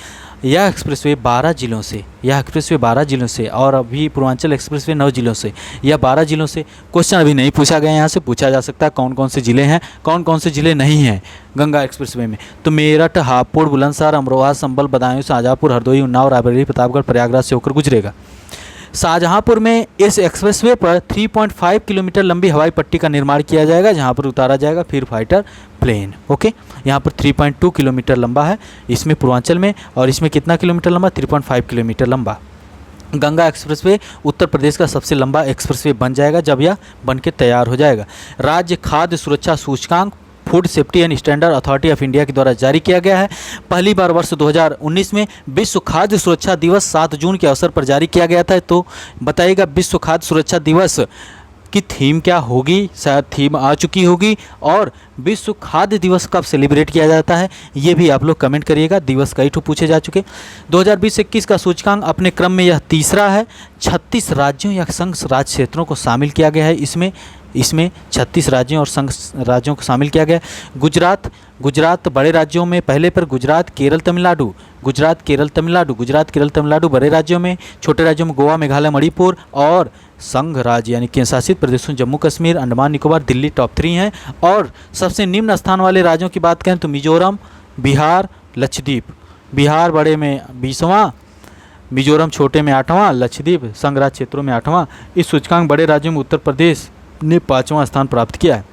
यह एक्सप्रेसवे 12 जिलों से, और अभी पूर्वांचल एक्सप्रेसवे 9 जिलों से, यह 12 जिलों से। क्वेश्चन अभी नहीं पूछा गया, यहाँ से पूछा जा सकता है कौन कौन से ज़िले हैं, कौन कौन से ज़िले नहीं हैं गंगा एक्सप्रेसवे में। तो मेरठ, हापुड़, बुलंदशहर, अमरोहा, संभल, बदायूं, शाहजहाँपुर, हरदोई, उन्नाव, रायबरेली, प्रतापगढ़, प्रयागराज से होकर गुजरेगा। शाहजहाँपुर में इस एक्सप्रेसवे पर 3.5 किलोमीटर लंबी हवाई पट्टी का निर्माण किया जाएगा, जहां पर उतारा जाएगा फिर फाइटर प्लेन। ओके, यहाँ पर 3.2 किलोमीटर लंबा है इसमें पूर्वांचल में, और इसमें कितना किलोमीटर लंबा, 3.5 किलोमीटर लंबा। गंगा एक्सप्रेसवे उत्तर प्रदेश का सबसे लंबा एक्सप्रेसवे बन जाएगा जब यह बन के तैयार हो जाएगा। राज्य खाद्य सुरक्षा सूचकांक food safety and standard authority of India के द्वारा जारी किया गया है। पहली बार वर्ष 2019 में विश्व खाद्य सुरक्षा दिवस 7 जून के अवसर पर जारी किया गया था। तो बताइएगा विश्व खाद्य सुरक्षा दिवस की थीम क्या होगी, शायद थीम आ चुकी होगी। और विश्व खाद्य दिवस कब सेलिब्रेट किया जाता है ये भी आप लोग कमेंट करिएगा। दिवस कई ठो पूछे जा चुके। 2020-21 का सूचकांक अपने क्रम में यह तीसरा है। 36 राज्यों या संघ राज्य क्षेत्रों को शामिल किया गया है। इसमें 36 राज्यों और संघ राज्यों को शामिल किया गया। गुजरात बड़े राज्यों में पहले पर गुजरात केरल तमिलनाडु बड़े राज्यों में, छोटे राज्यों में गोवा मेघालय मणिपुर और संघ राज्य यानी केंद्र शासित प्रदेशों जम्मू कश्मीर अंडमान निकोबार दिल्ली टॉप 3 हैं। और सबसे निम्न स्थान वाले राज्यों की बात करें तो मिजोरम, बिहार, लक्षद्वीप। बिहार बड़े में 20वां, मिजोरम छोटे में 8वां, लक्षद्वीप संघ राज्य क्षेत्रों में 8वां। इस सूचकांक बड़े राज्यों में उत्तर प्रदेश ने 5वां स्थान प्राप्त किया है।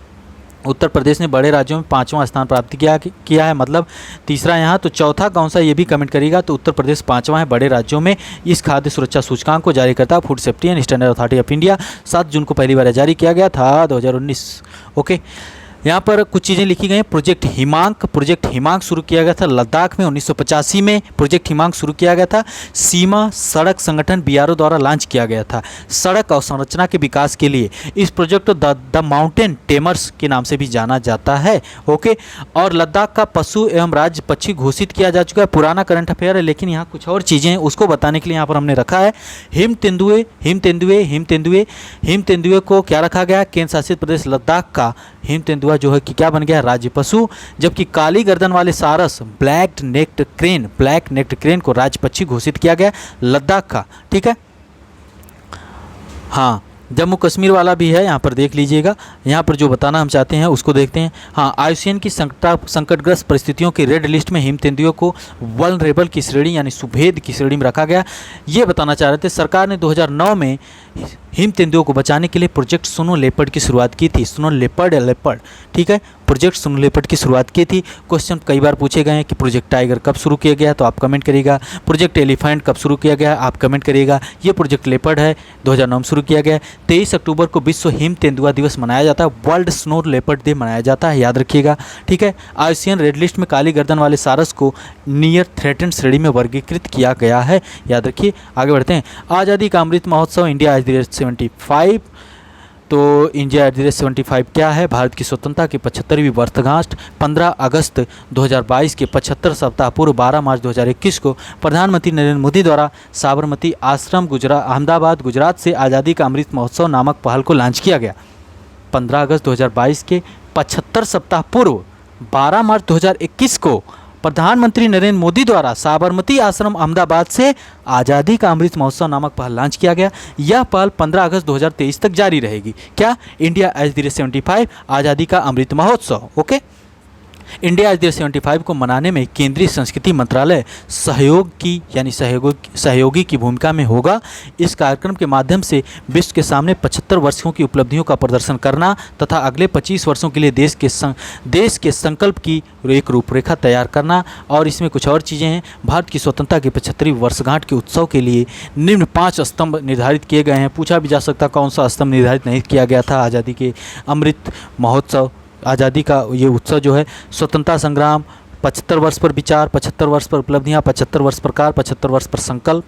उत्तर प्रदेश ने बड़े राज्यों में 5वां स्थान प्राप्त किया है, मतलब तीसरा यहाँ। तो चौथा कौन सा ये भी कमेंट करिएगा। तो उत्तर प्रदेश 5वां है बड़े राज्यों में। इस खाद्य सुरक्षा सूचकांक को जारी करता है food safety and standard authority of India. 7 जून को पहली बार जारी किया गया था 2019। ओके, यहाँ पर कुछ चीज़ें लिखी गई हैं। प्रोजेक्ट हिमांक शुरू किया गया था लद्दाख में 1985 में। प्रोजेक्ट हिमांक शुरू किया गया था सीमा सड़क संगठन BRO द्वारा लॉन्च किया गया था सड़क अवसंरचना के विकास के लिए। इस प्रोजेक्ट को द माउंटेन टेमर्स के नाम से भी जाना जाता है। ओके, और लद्दाख का पशु एवं राज्य पक्षी घोषित किया जा चुका है। पुराना करंट अफेयर है, लेकिन यहाँ कुछ और चीज़ें हैं उसको बताने के लिए यहाँ पर हमने रखा है हिम तेंदुए को क्या रखा गया है। केंद्र शासित प्रदेश लद्दाख का हिम तेंदुआ जो है कि क्या बन गया है, राज्य पशु। जबकि काली गर्दन वाले सारस ब्लैक नेक्ड क्रेन को राज्य पक्षी घोषित किया गया लद्दाख का। ठीक है, हाँ जम्मू कश्मीर वाला भी है, यहाँ पर देख लीजिएगा। यहाँ पर जो बताना हम चाहते हैं उसको देखते हैं। हाँ, IUCN की संकटग्रस्त परिस्थितियों की रेड लिस्ट में हिम तेंदुओं को वल्नरेबल की श्रेणी यानी सुभेद की श्रेणी में रखा गया। ये बताना चाह रहे थे। सरकार ने 2009 में हिम तेंदुओं को बचाने के लिए प्रोजेक्ट स्नो लेपर्ड की शुरुआत की थी। स्नो लेपर्ड या लेपर्ड, ठीक है, प्रोजेक्ट स्नो लेपर्ड की शुरुआत की थी। क्वेश्चन कई बार पूछे गए हैं कि प्रोजेक्ट टाइगर कब शुरू किया गया, तो आप कमेंट करिएगा। प्रोजेक्ट एलिफेंट कब शुरू किया गया, आप कमेंट करिएगा। ये प्रोजेक्ट लेपर्ड है, 2009 में शुरू किया गया। 23 अक्टूबर को विश्व हिम तेंदुआ दिवस मनाया जाता है। वर्ल्ड स्नो लेपर्ड डे मनाया जाता है, याद रखिएगा। ठीक है, IUCN रेड लिस्ट में काली गर्दन वाले सारस को नियर थ्रेटेंड श्रेणी में वर्गीकृत किया गया है, याद रखिए। आगे बढ़ते हैं। आज़ादी का Amrit Mahotsav India at the rate 75। तो इंडिया एट द रेट 75 क्या है? भारत की स्वतंत्रता की 75वीं वर्षगांठ 15 अगस्त 2022 के 75 सप्ताह पूर्व 12 मार्च 2021 को प्रधानमंत्री नरेंद्र मोदी द्वारा साबरमती आश्रम अहमदाबाद गुजरात से आज़ादी का अमृत महोत्सव नामक पहल को लॉन्च किया गया। 15 अगस्त 2022 के 75 सप्ताह पूर्व 12 मार्च 2021 को प्रधानमंत्री नरेंद्र मोदी द्वारा साबरमती आश्रम अहमदाबाद से आज़ादी का अमृत महोत्सव नामक पहल लॉन्च किया गया। यह पहल 15 अगस्त 2023 तक जारी रहेगी। क्या? इंडिया एट द रेट 75 आज़ादी का Amrit Mahotsav. Okay, India at the rate 75 को मनाने में केंद्रीय संस्कृति मंत्रालय सहयोगी की भूमिका में होगा। इस कार्यक्रम के माध्यम से विश्व के सामने 75 वर्षों की उपलब्धियों का प्रदर्शन करना तथा अगले 25 वर्षों के लिए देश के संकल्प की एक रूपरेखा तैयार करना। और इसमें कुछ और चीज़ें हैं। भारत की स्वतंत्रता की 75वीं वर्षगांठ के उत्सव के लिए निम्न 5 स्तंभ निर्धारित किए गए हैं। पूछा भी जा सकता कौन सा स्तंभ निर्धारित नहीं किया गया था आज़ादी के अमृत महोत्सव, आज़ादी का ये उत्सव जो है। स्वतंत्रता संग्राम, 75 वर्ष पर विचार, 75 वर्ष पर उपलब्धियां, 75 वर्ष पर कार्य, 75 वर्ष पर संकल्प।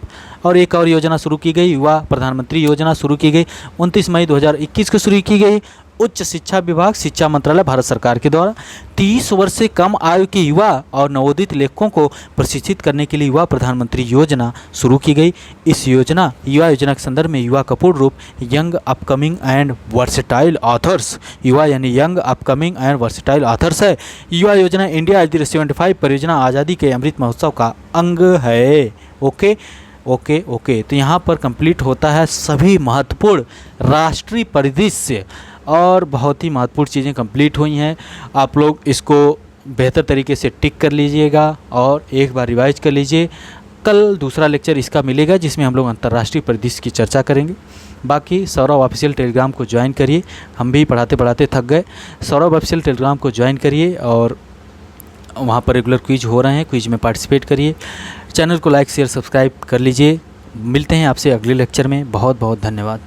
और एक और योजना शुरू की गई, युवा प्रधानमंत्री योजना शुरू की गई 29 मई 2021 को शुरू की गई। उच्च शिक्षा विभाग, शिक्षा मंत्रालय भारत सरकार के द्वारा 30 वर्ष से कम आयु के युवा और नवोदित लेखकों को प्रशिक्षित करने के लिए युवा प्रधानमंत्री योजना शुरू की गई। इस युवा योजना के संदर्भ में युवा का पूर्ण रूप young upcoming and versatile authors, युवा यानी young upcoming and versatile authors है। युवा योजना इंडिया एट द रेट 75 परियोजना आज़ादी के अमृत महोत्सव का अंग है। ओके, तो यहाँ पर कंप्लीट होता है सभी महत्वपूर्ण राष्ट्रीय परिदृश्य और बहुत ही महत्वपूर्ण चीज़ें कंप्लीट हुई हैं। आप लोग इसको बेहतर तरीके से टिक कर लीजिएगा और एक बार रिवाइज कर लीजिए। कल दूसरा लेक्चर इसका मिलेगा जिसमें हम लोग अंतर्राष्ट्रीय परिदृश्य की चर्चा करेंगे। बाकी सौरभ ऑफिशियल टेलीग्राम को ज्वाइन करिए। हम भी पढ़ाते पढ़ाते थक गए। सौरभ ऑफिशियल टेलीग्राम को ज्वाइन करिए और वहाँ पर रेगुलर क्विज हो रहे हैं, क्विज में पार्टिसिपेट करिए। चैनल को लाइक शेयर सब्सक्राइब कर लीजिए। मिलते हैं आपसे अगले लेक्चर में। बहुत बहुत धन्यवाद।